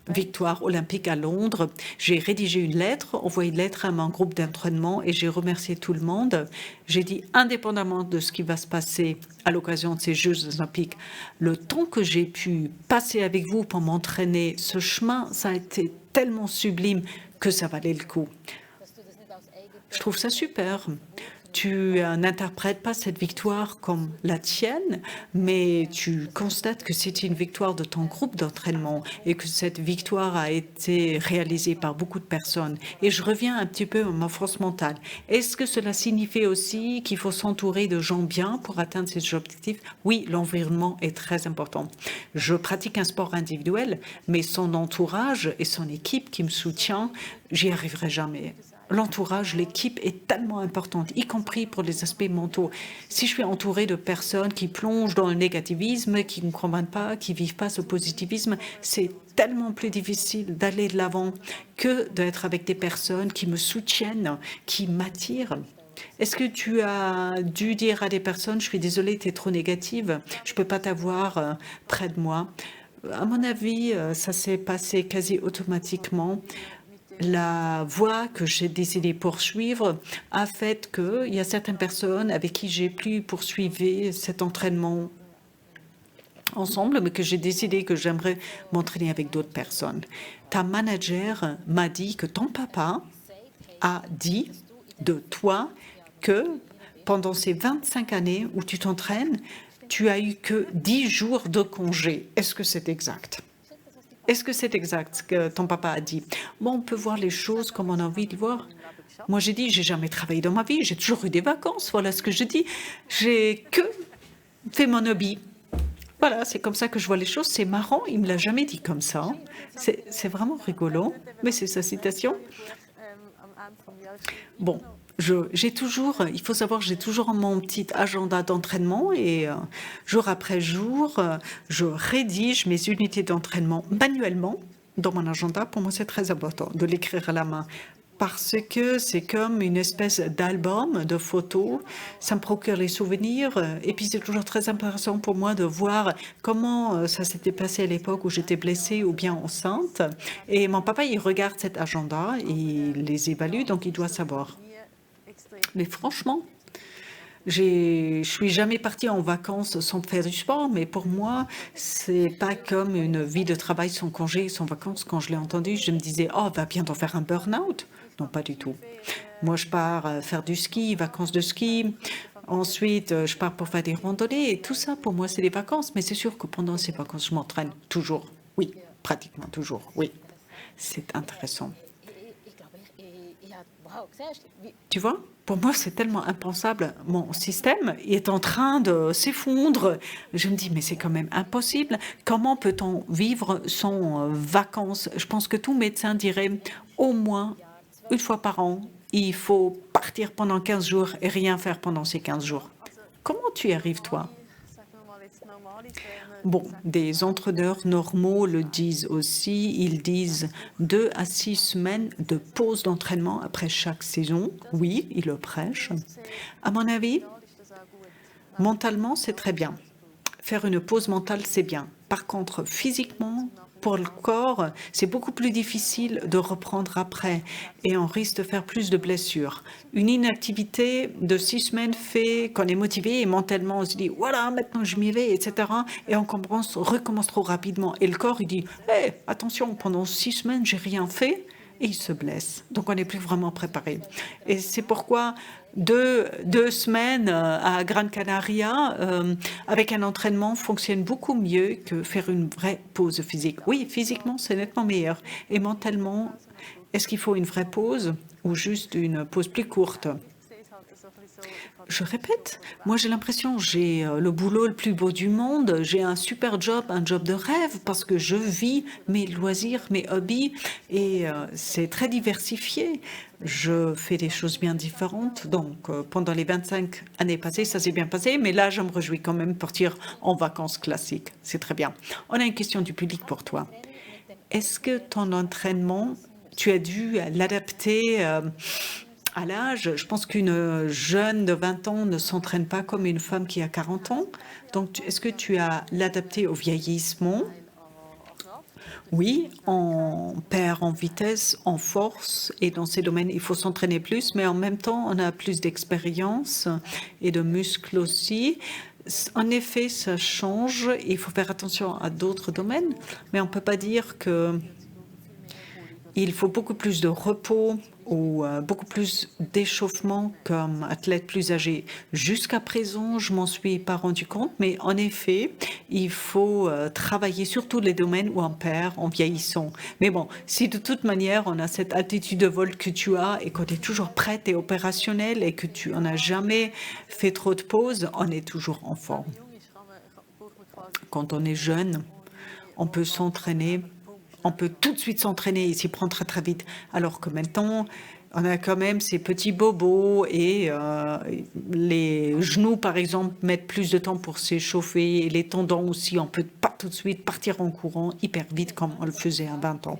victoire olympique à Londres, j'ai rédigé une lettre, envoyé une lettre à mon groupe d'entraînement et j'ai remercié tout le monde. J'ai dit, indépendamment de ce qui va se passer à l'occasion de ces Jeux olympiques, le temps que j'ai pu passer avec vous pour m'entraîner, ce chemin, ça a été tellement sublime que ça valait le coup. Je trouve ça super. Tu n'interprètes pas cette victoire comme la tienne, mais tu constates que c'est une victoire de ton groupe d'entraînement et que cette victoire a été réalisée par beaucoup de personnes. Et je reviens un petit peu à ma force mentale. Est-ce que cela signifie aussi qu'il faut s'entourer de gens bien pour atteindre ces objectifs? Oui, l'environnement est très important. Je pratique un sport individuel, mais son entourage et son équipe qui me soutient, j'y arriverai jamais. L'entourage, l'équipe est tellement importante, y compris pour les aspects mentaux. Si je suis entourée de personnes qui plongent dans le négativisme, qui ne comprennent pas, qui ne vivent pas ce positivisme, c'est tellement plus difficile d'aller de l'avant que d'être avec des personnes qui me soutiennent, qui m'attirent. Est-ce que tu as dû dire à des personnes, je suis désolée, tu es trop négative, je ne peux pas t'avoir près de moi? À mon avis, ça s'est passé quasi automatiquement. La voie que j'ai décidé de poursuivre a fait qu'il y a certaines personnes avec qui j'ai pu poursuivre cet entraînement ensemble, mais que j'ai décidé que j'aimerais m'entraîner avec d'autres personnes. Ta manager m'a dit que ton papa a dit de toi que pendant ces 25 années où tu t'entraînes, tu as eu que 10 jours de congé. Est-ce que c'est exact? Est-ce que c'est exact ce que ton papa a dit? Bon, on peut voir les choses comme on a envie de voir. Moi, j'ai dit, j'ai jamais travaillé dans ma vie, j'ai toujours eu des vacances, voilà ce que je dis. J'ai que fait mon hobby. Voilà, c'est comme ça que je vois les choses. C'est marrant, il me l'a jamais dit comme ça. C'est vraiment rigolo, mais c'est sa citation. Bon, j'ai toujours, il faut savoir, j'ai toujours mon petit agenda d'entraînement et jour après jour, je rédige mes unités d'entraînement manuellement dans mon agenda. Pour moi, c'est très important de l'écrire à la main parce que c'est comme une espèce d'album de photos. Ça me procure les souvenirs et puis c'est toujours très intéressant pour moi de voir comment ça s'était passé à l'époque où j'étais blessée ou bien enceinte. Et mon papa, il regarde cet agenda, il les évalue, donc il doit savoir. Mais franchement, Je suis jamais partie en vacances sans faire du sport, mais pour moi, c'est pas comme une vie de travail sans congé, sans vacances. Quand je l'ai entendu, je me disais, oh, va bientôt faire un burn-out. Non, pas du tout. Moi, je pars faire du ski, vacances de ski. Ensuite, je pars pour faire des randonnées. Et tout ça, pour moi, c'est des vacances. Mais c'est sûr que pendant ces vacances, je m'entraîne toujours. Oui, pratiquement toujours. Oui, c'est intéressant. Tu vois, pour moi, c'est tellement impensable. Mon système est en train de s'effondrer. Je me dis, mais c'est quand même impossible. Comment peut-on vivre sans vacances? Je pense que tout médecin dirait au moins une fois par an, il faut partir pendant 15 jours et rien faire pendant ces 15 jours. Comment tu y arrives, toi? Bon, des entraîneurs normaux le disent aussi. Ils disent 2 à 6 semaines de pause d'entraînement après chaque saison. Oui, ils le prêchent. À mon avis, mentalement, c'est très bien. Faire une pause mentale, c'est bien. Par contre, physiquement, pour le corps, c'est beaucoup plus difficile de reprendre après et on risque de faire plus de blessures. Une inactivité de 6 semaines fait qu'on est motivé et mentalement on se dit voilà, maintenant je m'y vais, etc. Et on recommence trop rapidement. Et le corps, il dit hey, attention, pendant 6 semaines, j'ai rien fait. Et il se blesse. Donc, on n'est plus vraiment préparé. Et c'est pourquoi deux semaines à Gran Canaria, avec un entraînement, fonctionne beaucoup mieux que faire une vraie pause physique. Oui, physiquement, c'est nettement meilleur. Et mentalement, est-ce qu'il faut une vraie pause ou juste une pause plus courte? Je répète, moi j'ai l'impression que j'ai le boulot le plus beau du monde, j'ai un super job, un job de rêve parce que je vis mes loisirs, mes hobbies et c'est très diversifié. Je fais des choses bien différentes. Donc pendant les 25 années passées, ça s'est bien passé, mais là je me réjouis quand même de partir en vacances classiques. C'est très bien. On a une question du public pour toi. Est-ce que ton entraînement, tu as dû l'adapter à l'âge? Je pense qu'une jeune de 20 ans ne s'entraîne pas comme une femme qui a 40 ans. Donc, est-ce que tu as l'adapté au vieillissement? Oui, on perd en vitesse, en force, et dans ces domaines, il faut s'entraîner plus, mais en même temps, on a plus d'expérience et de muscles aussi. En effet, ça change. Il faut faire attention à d'autres domaines, mais on ne peut pas dire que il faut beaucoup plus de repos ou beaucoup plus d'échauffement comme athlète plus âgé. Jusqu'à présent, je m'en suis pas rendu compte, mais en effet, il faut travailler sur tous les domaines où on perd en vieillissant. Mais bon, si de toute manière, on a cette attitude de vol que tu as et que tu es toujours prête et opérationnelle et que tu n'as jamais fait trop de pauses, on est toujours en forme. Quand on est jeune, on peut s'entraîner. On peut tout de suite s'entraîner et s'y prendre très très vite. Alors que maintenant, on a quand même ces petits bobos et les genoux, par exemple, mettent plus de temps pour s'échauffer et les tendons aussi. On peut pas tout de suite partir en courant hyper vite comme on le faisait à 20 ans.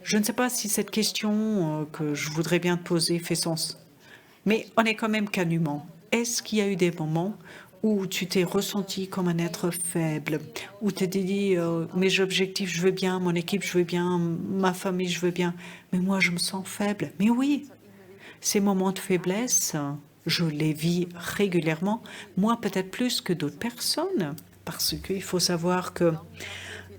Je ne sais pas si cette question que je voudrais bien te poser fait sens. Mais on est quand même qu'un humain. Est-ce qu'il y a eu des moments où tu t'es ressenti comme un être faible, où tu t'es dit mes objectifs, je veux bien, mon équipe, je veux bien, ma famille, je veux bien, mais moi, je me sens faible. Mais oui, ces moments de faiblesse, je les vis régulièrement, moi peut-être plus que d'autres personnes, parce qu'il faut savoir que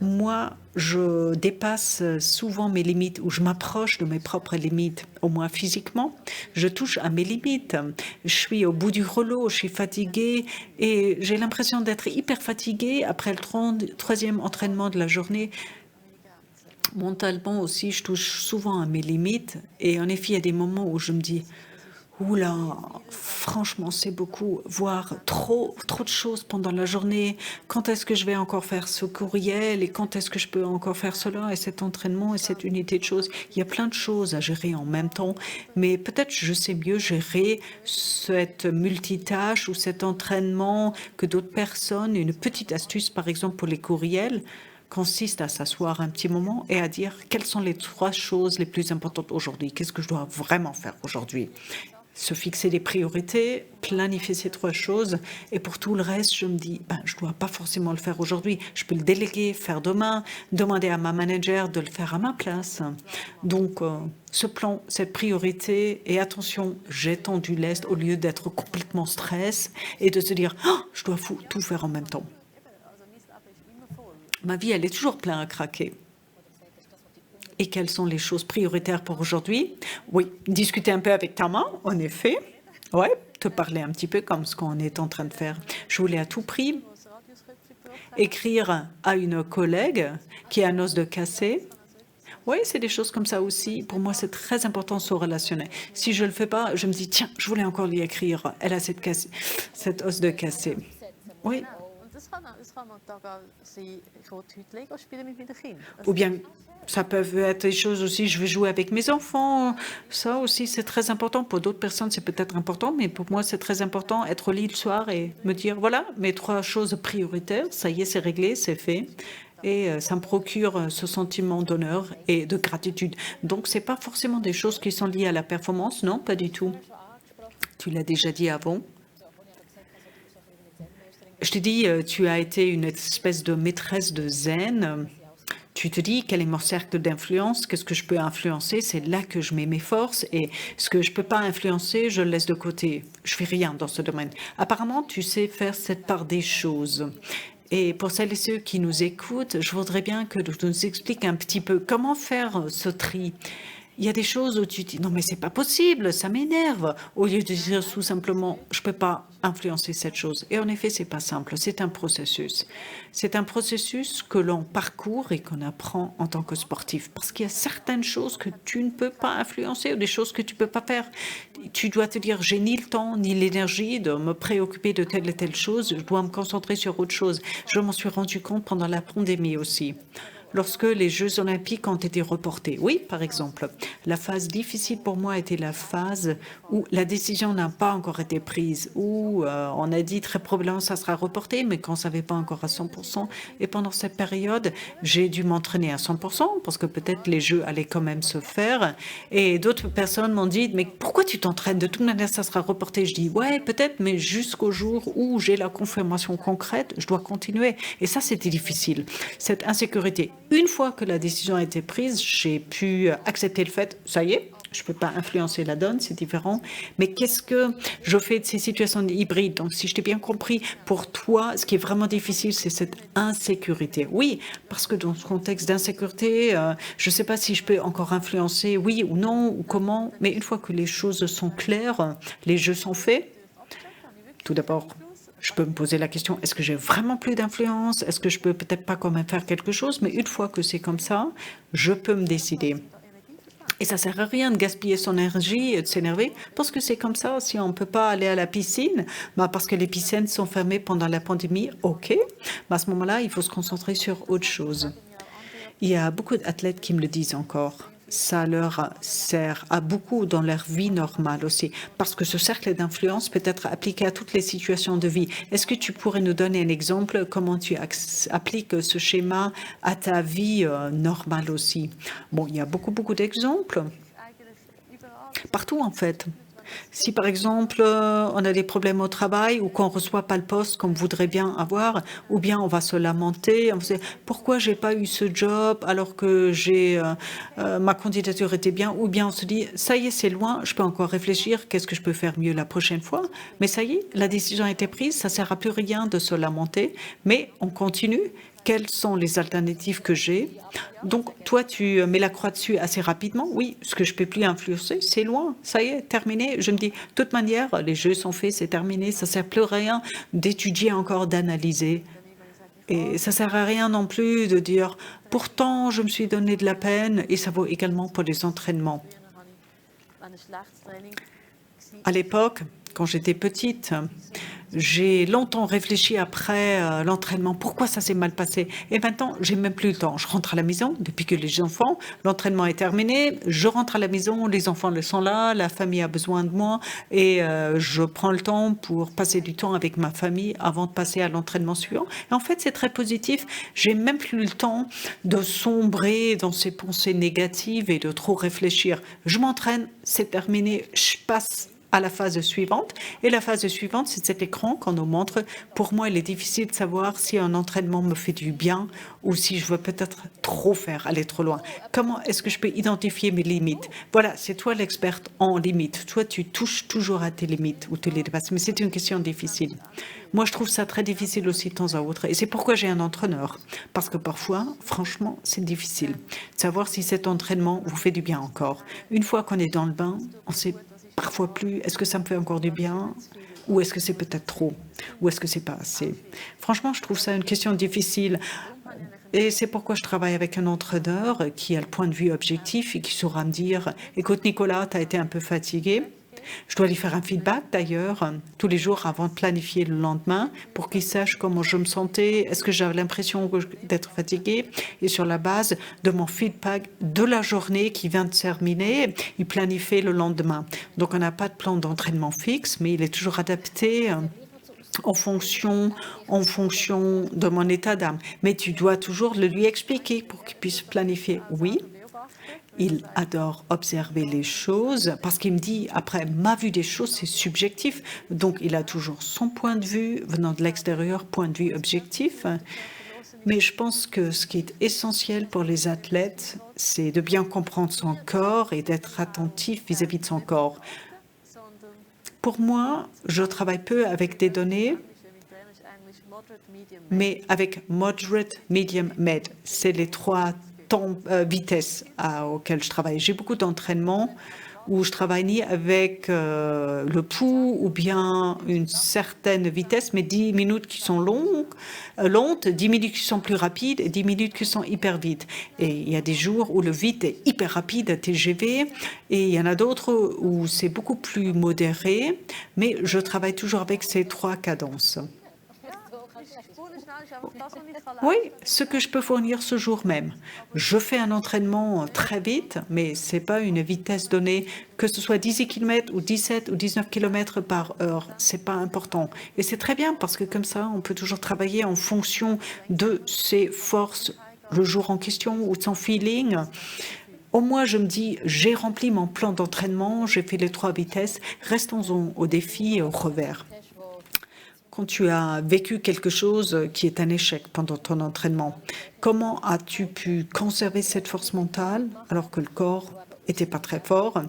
moi, je dépasse souvent mes limites ou je m'approche de mes propres limites, au moins physiquement. Je touche à mes limites. Je suis au bout du rouleau, je suis fatiguée et j'ai l'impression d'être hyper fatiguée après le troisième entraînement de la journée. Mentalement aussi, je touche souvent à mes limites et en effet, il y a des moments où je me dis oula, franchement, c'est beaucoup, voire trop de choses pendant la journée. Quand est-ce que je vais encore faire ce courriel et quand est-ce que je peux encore faire cela et cet entraînement et cette unité de choses? Il y a plein de choses à gérer en même temps, mais peut-être je sais mieux gérer cette multitâche ou cet entraînement que d'autres personnes. Une petite astuce, par exemple, pour les courriels, consiste à s'asseoir un petit moment et à dire quelles sont les 3 choses les plus importantes aujourd'hui. Qu'est-ce que je dois vraiment faire aujourd'hui? se fixer des priorités, planifier ces 3 choses. Et pour tout le reste, je me dis, je ne dois pas forcément le faire aujourd'hui. Je peux le déléguer, faire demain, demander à ma manager de le faire à ma place. Donc, ce plan, cette priorité, et attention, j'ai tendu l'Est au lieu d'être complètement stress et de se dire, oh, je dois tout faire en même temps. Ma vie, elle est toujours pleine à craquer. Et quelles sont les choses prioritaires pour aujourd'hui? Oui, discuter un peu avec ta main, en effet. Oui, te parler un petit peu comme ce qu'on est en train de faire. Je voulais à tout prix écrire à une collègue qui a un os de cassé. Oui, c'est des choses comme ça aussi. Pour moi, c'est très important ce relationnel. Si je ne le fais pas, je me dis, tiens, je voulais encore lui écrire. Elle a cet os de cassé. Oui. Ou bien, ça peut être des choses aussi, je vais jouer avec mes enfants. Ça aussi, c'est très important. Pour d'autres personnes, c'est peut-être important, mais pour moi, c'est très important être au lit le soir et me dire, voilà, mes 3 choses prioritaires, ça y est, c'est réglé, c'est fait. Et ça me procure ce sentiment d'honneur et de gratitude. Donc, ce n'est pas forcément des choses qui sont liées à la performance, non, pas du tout. Tu l'as déjà dit avant. Je te dis, tu as été une espèce de maîtresse de zen. Tu te dis, quel est mon cercle d'influence? Qu'est-ce que je peux influencer? C'est là que je mets mes forces. Et ce que je ne peux pas influencer, je le laisse de côté. Je fais rien dans ce domaine. Apparemment, tu sais faire cette part des choses. Et pour celles et ceux qui nous écoutent, je voudrais bien que tu nous expliques un petit peu comment faire ce tri. Il y a des choses où tu dis, non mais c'est pas possible, ça m'énerve, au lieu de dire tout simplement, je peux pas influencer cette chose. Et en effet, c'est pas simple, c'est un processus. C'est un processus que l'on parcourt et qu'on apprend en tant que sportif. Parce qu'il y a certaines choses que tu ne peux pas influencer ou des choses que tu peux pas faire. Tu dois te dire, j'ai ni le temps ni l'énergie de me préoccuper de telle et telle chose, je dois me concentrer sur autre chose. Je m'en suis rendu compte pendant la pandémie aussi. Lorsque les Jeux olympiques ont été reportés. Oui, par exemple, la phase difficile pour moi était la phase où la décision n'a pas encore été prise, où on a dit très probablement ça sera reporté, mais qu'on ne savait pas encore à 100%. Et pendant cette période, j'ai dû m'entraîner à 100% parce que peut-être les Jeux allaient quand même se faire. Et d'autres personnes m'ont dit, mais pourquoi tu t'entraînes? De toute manière, ça sera reporté. Je dis, ouais, peut-être, mais jusqu'au jour où j'ai la confirmation concrète, je dois continuer. Et ça, c'était difficile. Cette insécurité. Une fois que la décision a été prise, j'ai pu accepter le fait, ça y est, je ne peux pas influencer la donne, c'est différent. Mais qu'est-ce que je fais de ces situations hybrides? Donc, si je t'ai bien compris, pour toi, ce qui est vraiment difficile, c'est cette insécurité. Oui, parce que dans ce contexte d'insécurité, je ne sais pas si je peux encore influencer, oui ou non, ou comment. Mais une fois que les choses sont claires, les jeux sont faits. Tout d'abord, je peux me poser la question, est-ce que j'ai vraiment plus d'influence? Est-ce que je peux peut-être pas quand même faire quelque chose? Mais une fois que c'est comme ça, je peux me décider. Et ça sert à rien de gaspiller son énergie et de s'énerver parce que c'est comme ça. Si on ne peut pas aller à la piscine, parce que les piscines sont fermées pendant la pandémie, OK. À ce moment-là, il faut se concentrer sur autre chose. Il y a beaucoup d'athlètes qui me le disent encore. Ça leur sert à beaucoup dans leur vie normale aussi, parce que ce cercle d'influence peut être appliqué à toutes les situations de vie. Est-ce que tu pourrais nous donner un exemple comment tu appliques ce schéma à ta vie normale aussi? Bon, il y a beaucoup d'exemples. Partout, en fait. Si, par exemple, on a des problèmes au travail ou qu'on ne reçoit pas le poste qu'on voudrait bien avoir, ou bien on va se lamenter, on se dit « Pourquoi je n'ai pas eu ce job alors que ma candidature était bien ?» Ou bien on se dit « Ça y est, c'est loin, je peux encore réfléchir, qu'est-ce que je peux faire mieux la prochaine fois ?» Mais ça y est, la décision a été prise, ça ne sert à plus rien de se lamenter, mais on continue. Quelles sont les alternatives que j'ai? Donc, toi, tu mets la croix dessus assez rapidement. Oui, ce que je ne peux plus influencer, c'est loin. Ça y est, terminé. Je me dis, de toute manière, les jeux sont faits, c'est terminé. Ça ne sert plus à rien d'étudier encore, d'analyser. Et ça ne sert à rien non plus de dire, pourtant, je me suis donné de la peine. Et ça vaut également pour les entraînements. À l'époque, quand j'étais petite, j'ai longtemps réfléchi après l'entraînement. Pourquoi ça s'est mal passé? Et maintenant, j'ai même plus le temps. Je rentre à la maison depuis que les enfants, l'entraînement est terminé. Je rentre à la maison, les enfants le sont là, la famille a besoin de moi et je prends le temps pour passer du temps avec ma famille avant de passer à l'entraînement suivant. Et en fait, c'est très positif. J'ai même plus le temps de sombrer dans ces pensées négatives et de trop réfléchir. Je m'entraîne, c'est terminé, je passe à la phase suivante. Et la phase suivante, c'est cet écran qu'on nous montre. Pour moi, il est difficile de savoir si un entraînement me fait du bien ou si je veux peut-être trop faire, aller trop loin. Comment est-ce que je peux identifier mes limites? Voilà, c'est toi l'experte en limites. Toi, tu touches toujours à tes limites ou tu les dépasses. Mais c'est une question difficile. Moi, je trouve ça très difficile aussi de temps à autre. Et c'est pourquoi j'ai un entraîneur. Parce que parfois, franchement, c'est difficile de savoir si cet entraînement vous fait du bien encore. Une fois qu'on est dans le bain, on sait parfois plus, est-ce que ça me fait encore du bien ou est-ce que c'est peut-être trop ou est-ce que c'est pas assez? Franchement, je trouve ça une question difficile. Et c'est pourquoi je travaille avec un entraîneur qui a le point de vue objectif et qui saura me dire, écoute Nicolas, tu as été un peu fatigué. Je dois lui faire un feedback d'ailleurs tous les jours avant de planifier le lendemain pour qu'il sache comment je me sentais, est-ce que j'avais l'impression d'être fatiguée et sur la base de mon feedback de la journée qui vient de se terminer, il planifie le lendemain. Donc on n'a pas de plan d'entraînement fixe, mais il est toujours adapté en fonction de mon état d'âme. Mais tu dois toujours le lui expliquer pour qu'il puisse planifier. Oui. Il adore observer les choses parce qu'il me dit, après, ma vue des choses, c'est subjectif. Donc, il a toujours son point de vue venant de l'extérieur, point de vue objectif. Mais je pense que ce qui est essentiel pour les athlètes, c'est de bien comprendre son corps et d'être attentif vis-à-vis de son corps. Pour moi, je travaille peu avec des données, mais avec moderate, medium, med. C'est les trois vitesse auquel je travaille. J'ai beaucoup d'entraînements où je travaille ni avec le pouls ou bien une certaine vitesse, mais 10 minutes qui sont lentes, 10 minutes qui sont plus rapides et 10 minutes qui sont hyper vite. Et il y a des jours où le vite est hyper rapide, TGV, et il y en a d'autres où c'est beaucoup plus modéré, mais je travaille toujours avec ces trois cadences. Oui, ce que je peux fournir ce jour même. Je fais un entraînement très vite, mais ce n'est pas une vitesse donnée, que ce soit 10 km ou 17 ou 19 km par heure. Ce n'est pas important. Et c'est très bien parce que comme ça, on peut toujours travailler en fonction de ses forces le jour en question ou de son feeling. Au moins, je me dis, j'ai rempli mon plan d'entraînement, j'ai fait les trois vitesses, restons au défi et au revers. Quand tu as vécu quelque chose qui est un échec pendant ton entraînement, comment as-tu pu conserver cette force mentale alors que le corps n'était pas très fort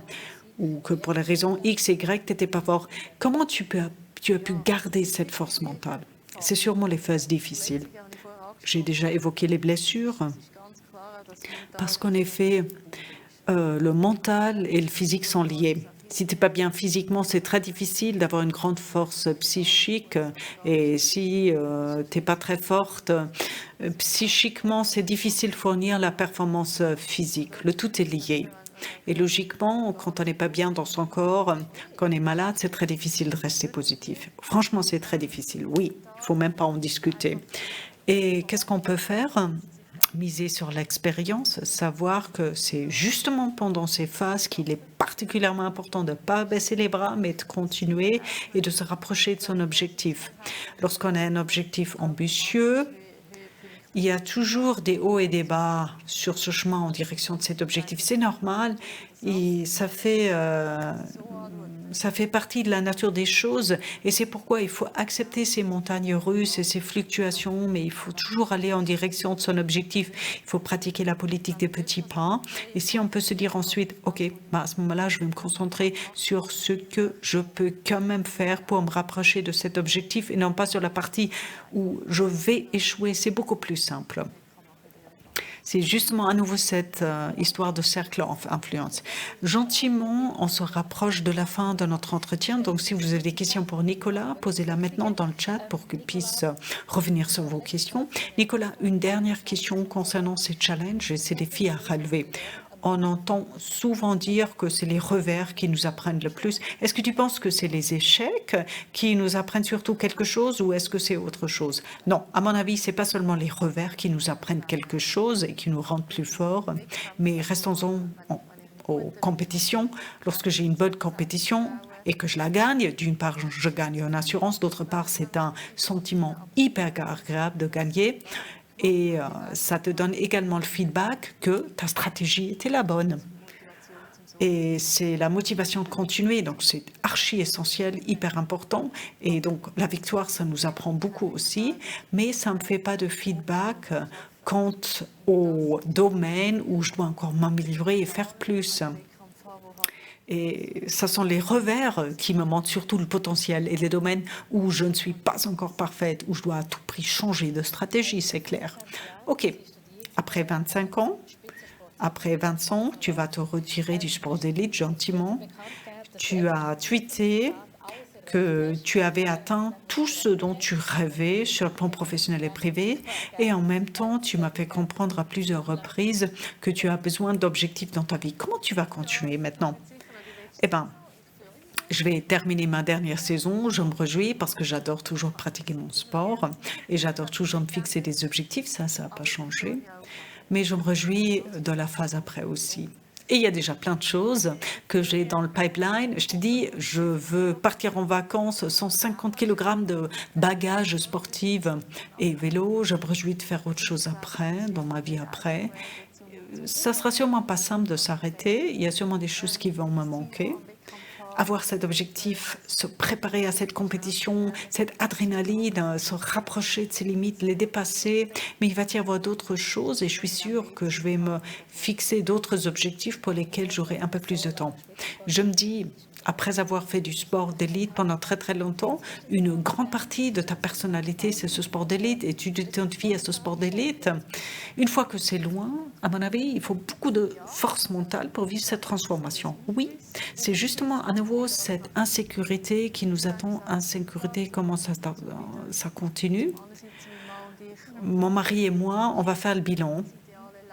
ou que pour les raisons X et Y, tu n'étais pas fort? Comment tu as pu garder cette force mentale? C'est sûrement les phases difficiles. J'ai déjà évoqué les blessures parce qu'en effet, le mental et le physique sont liés. Si tu n'es pas bien physiquement, c'est très difficile d'avoir une grande force psychique. Et si tu n'es pas très forte, psychiquement, c'est difficile de fournir la performance physique. Le tout est lié. Et logiquement, quand on n'est pas bien dans son corps, quand on est malade, c'est très difficile de rester positif. Franchement, c'est très difficile. Oui, il ne faut même pas en discuter. Et qu'est-ce qu'on peut faire? Miser sur l'expérience, savoir que c'est justement pendant ces phases qu'il est particulièrement important de ne pas baisser les bras, mais de continuer et de se rapprocher de son objectif. Lorsqu'on a un objectif ambitieux, il y a toujours des hauts et des bas sur ce chemin en direction de cet objectif. C'est normal et ça fait partie de la nature des choses et c'est pourquoi il faut accepter ces montagnes russes et ces fluctuations, mais il faut toujours aller en direction de son objectif. Il faut pratiquer la politique des petits pas. Et si on peut se dire ensuite, OK, à ce moment-là, je vais me concentrer sur ce que je peux quand même faire pour me rapprocher de cet objectif et non pas sur la partie où je vais échouer. C'est beaucoup plus simple. C'est justement à nouveau cette histoire de cercle influence. Gentiment, on se rapproche de la fin de notre entretien. Donc, si vous avez des questions pour Nicolas, posez-la maintenant dans le chat pour qu'il puisse revenir sur vos questions. Nicolas, une dernière question concernant ces challenges et ces défis à relever. On entend souvent dire que c'est les revers qui nous apprennent le plus. Est-ce que tu penses que c'est les échecs qui nous apprennent surtout quelque chose ou est-ce que c'est autre chose? Non, à mon avis, c'est pas seulement les revers qui nous apprennent quelque chose et qui nous rendent plus forts, mais restons-en aux compétitions. Lorsque j'ai une bonne compétition et que je la gagne, d'une part, je gagne en assurance, d'autre part, c'est un sentiment hyper agréable de gagner. Et ça te donne également le feedback que ta stratégie était la bonne. Et c'est la motivation de continuer, donc c'est archi essentiel, hyper important. Et donc la victoire, ça nous apprend beaucoup aussi, mais ça ne me fait pas de feedback quant au domaine où je dois encore m'améliorer et faire plus. Et ce sont les revers qui me montrent surtout le potentiel et les domaines où je ne suis pas encore parfaite, où je dois à tout prix changer de stratégie, c'est clair. OK, après 25 ans, après 20 ans, tu vas te retirer du sport d'élite gentiment. Tu as tweeté que tu avais atteint tout ce dont tu rêvais sur le plan professionnel et privé. Et en même temps, tu m'as fait comprendre à plusieurs reprises que tu as besoin d'objectifs dans ta vie. Comment tu vas continuer maintenant? Eh bien, je vais terminer ma dernière saison. Je me réjouis parce que j'adore toujours pratiquer mon sport et j'adore toujours me fixer des objectifs. Ça n'a pas changé. Mais je me réjouis de la phase après aussi. Et il y a déjà plein de choses que j'ai dans le pipeline. Je te dis, je veux partir en vacances sans 50 kg de bagages sportifs et vélo. Je me réjouis de faire autre chose après, dans ma vie après. Ça sera sûrement pas simple de s'arrêter. Il y a sûrement des choses qui vont me manquer. Avoir cet objectif, se préparer à cette compétition, cette adrénaline, se rapprocher de ses limites, les dépasser. Mais il va y avoir d'autres choses et je suis sûre que je vais me fixer d'autres objectifs pour lesquels j'aurai un peu plus de temps. Je me dis, après avoir fait du sport d'élite pendant très très longtemps, une grande partie de ta personnalité, c'est ce sport d'élite et tu t'identifies à ce sport d'élite. Une fois que c'est loin, à mon avis, il faut beaucoup de force mentale pour vivre cette transformation. Oui, c'est justement à nouveau cette insécurité qui nous attend. Insécurité, comment ça continue? Mon mari et moi, on va faire le bilan.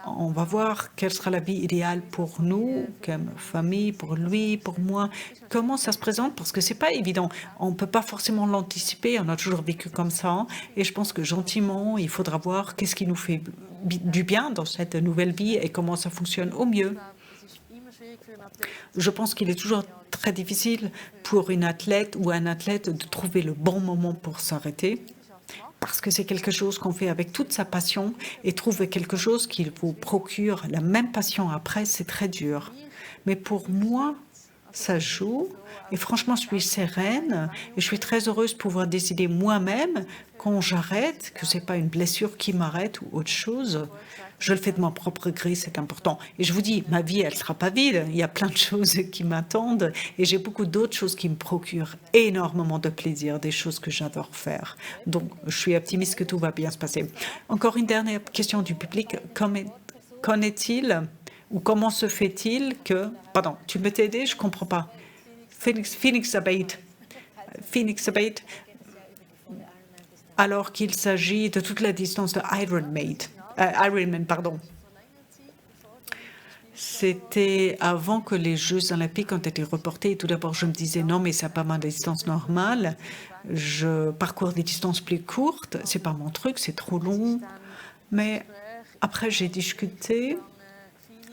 On va voir quelle sera la vie idéale pour nous, comme famille, pour lui, pour moi. Comment ça se présente? Parce que c'est pas évident. On ne peut pas forcément l'anticiper. On a toujours vécu comme ça. Et je pense que gentiment, il faudra voir qu'est-ce qui nous fait du bien dans cette nouvelle vie et comment ça fonctionne au mieux. Je pense qu'il est toujours très difficile pour une athlète ou un athlète de trouver le bon moment pour s'arrêter. Parce que c'est quelque chose qu'on fait avec toute sa passion et trouver quelque chose qui vous procure la même passion après, c'est très dur. Mais pour moi, ça joue et franchement, je suis sereine et je suis très heureuse de pouvoir décider moi-même quand j'arrête, que c'est pas une blessure qui m'arrête ou autre chose. Je le fais de mon propre gré, c'est important. Et je vous dis, ma vie, elle sera pas vide. Il y a plein de choses qui m'attendent et j'ai beaucoup d'autres choses qui me procurent énormément de plaisir, des choses que j'adore faire. Donc, je suis optimiste que tout va bien se passer. Encore une dernière question du public. Qu'en est-il ou comment se fait-il que... Pardon, tu peux t'aider? Je comprends pas. Phoenix Abate, alors qu'il s'agit de toute la distance de Ironman, pardon. C'était avant que les Jeux olympiques ont été reportés. Tout d'abord, je me disais non, mais ça n'a pas ma distance normale. Je parcours des distances plus courtes. C'est pas mon truc, c'est trop long. Mais après, j'ai discuté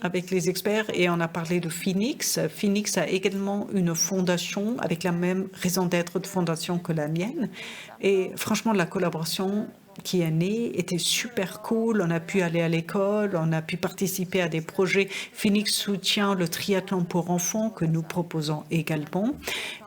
avec les experts et on a parlé de Phoenix. Phoenix a également une fondation avec la même raison d'être de fondation que la mienne. Et franchement, la collaboration qui est née était super cool. On a pu aller à l'école, on a pu participer à des projets. Phoenix soutient le triathlon pour enfants que nous proposons également.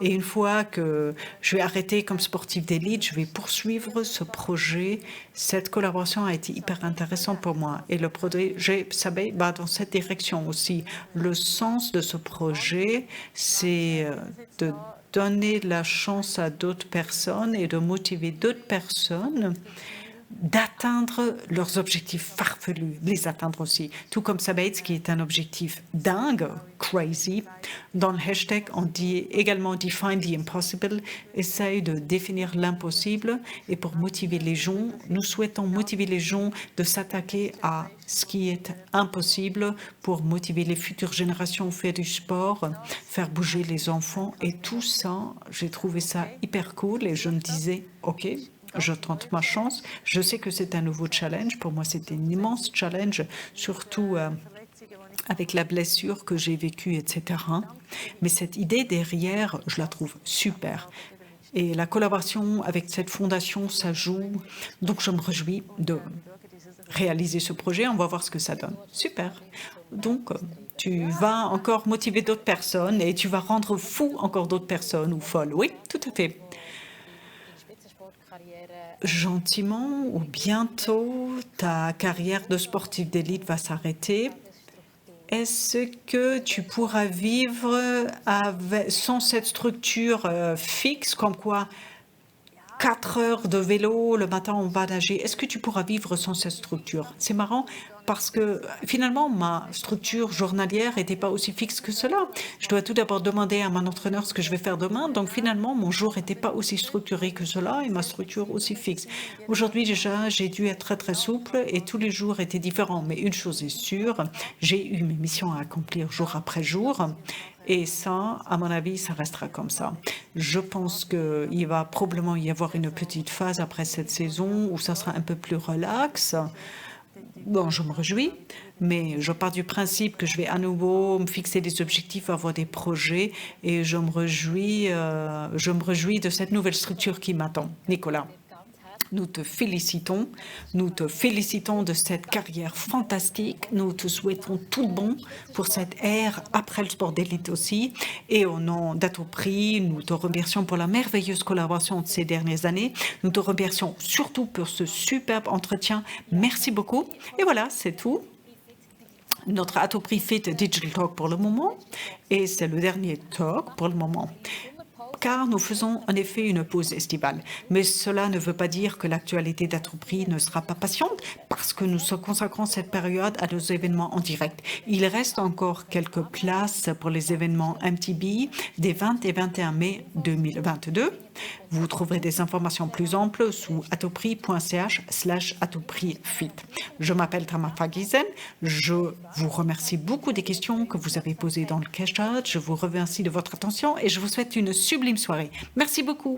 Et une fois que je vais arrêter comme sportive d'élite, je vais poursuivre ce projet. Cette collaboration a été hyper intéressante pour moi. Et le projet, ça va dans cette direction aussi. Le sens de ce projet, c'est de donner la chance à d'autres personnes et de motiver d'autres personnes d'atteindre leurs objectifs farfelus, les atteindre aussi. Tout comme Sabates, qui est un objectif dingue, crazy. Dans le hashtag, on dit également « Define the impossible », essaye de définir l'impossible. Et pour motiver les gens, nous souhaitons motiver les gens de s'attaquer à ce qui est impossible pour motiver les futures générations à faire du sport, faire bouger les enfants. Et tout ça, j'ai trouvé ça hyper cool et je me disais « OK ». Je tente ma chance. Je sais que c'est un nouveau challenge. Pour moi, c'était un immense challenge, surtout avec la blessure que j'ai vécue, etc. Mais cette idée derrière, je la trouve super. Et la collaboration avec cette fondation, ça joue. Donc, je me réjouis de réaliser ce projet. On va voir ce que ça donne. Super. Donc, Tu vas encore motiver d'autres personnes et tu vas rendre fou encore d'autres personnes ou folles. Oui, tout à fait. Gentiment ou bientôt, ta carrière de sportif d'élite va s'arrêter. Est-ce que tu pourras vivre sans cette structure fixe, comme quoi 4 heures de vélo, le matin on va nager. Est-ce que tu pourras vivre sans cette structure? C'est marrant parce que finalement, ma structure journalière n'était pas aussi fixe que cela. Je dois tout d'abord demander à mon entraîneur ce que je vais faire demain. Donc finalement, mon jour n'était pas aussi structuré que cela et ma structure aussi fixe. Aujourd'hui déjà, j'ai dû être très très souple et tous les jours étaient différents. Mais une chose est sûre, j'ai eu mes missions à accomplir jour après jour. Et ça, à mon avis, ça restera comme ça. Je pense qu'il va probablement y avoir une petite phase après cette saison où ça sera un peu plus relax. Bon, je me réjouis, mais je pars du principe que je vais à nouveau me fixer des objectifs, avoir des projets, et je me réjouis de cette nouvelle structure qui m'attend. Nicolas. Nous te félicitons de cette carrière fantastique. Nous te souhaitons tout de bon pour cette ère après le sport d'élite aussi. Et au nom d'Atoprix, nous te remercions pour la merveilleuse collaboration de ces dernières années. Nous te remercions surtout pour ce superbe entretien. Merci beaucoup. Et voilà, c'est tout. Notre Atoprix Fit Digital Talk pour le moment. Et c'est le dernier talk pour le moment. Car nous faisons en effet une pause estivale. Mais cela ne veut pas dire que l'actualité d'Atoprix ne sera pas patiente, parce que nous consacrons cette période à nos événements en direct. Il reste encore quelques places pour les événements MTB des 20 et 21 mai 2022. Vous trouverez des informations plus amples sous atoprix.ch/atoprixfit. Je m'appelle Tamar Fagizen. Je vous remercie beaucoup des questions que vous avez posées dans le chat. Je vous remercie de votre attention et je vous souhaite une sublime soirée. Merci beaucoup.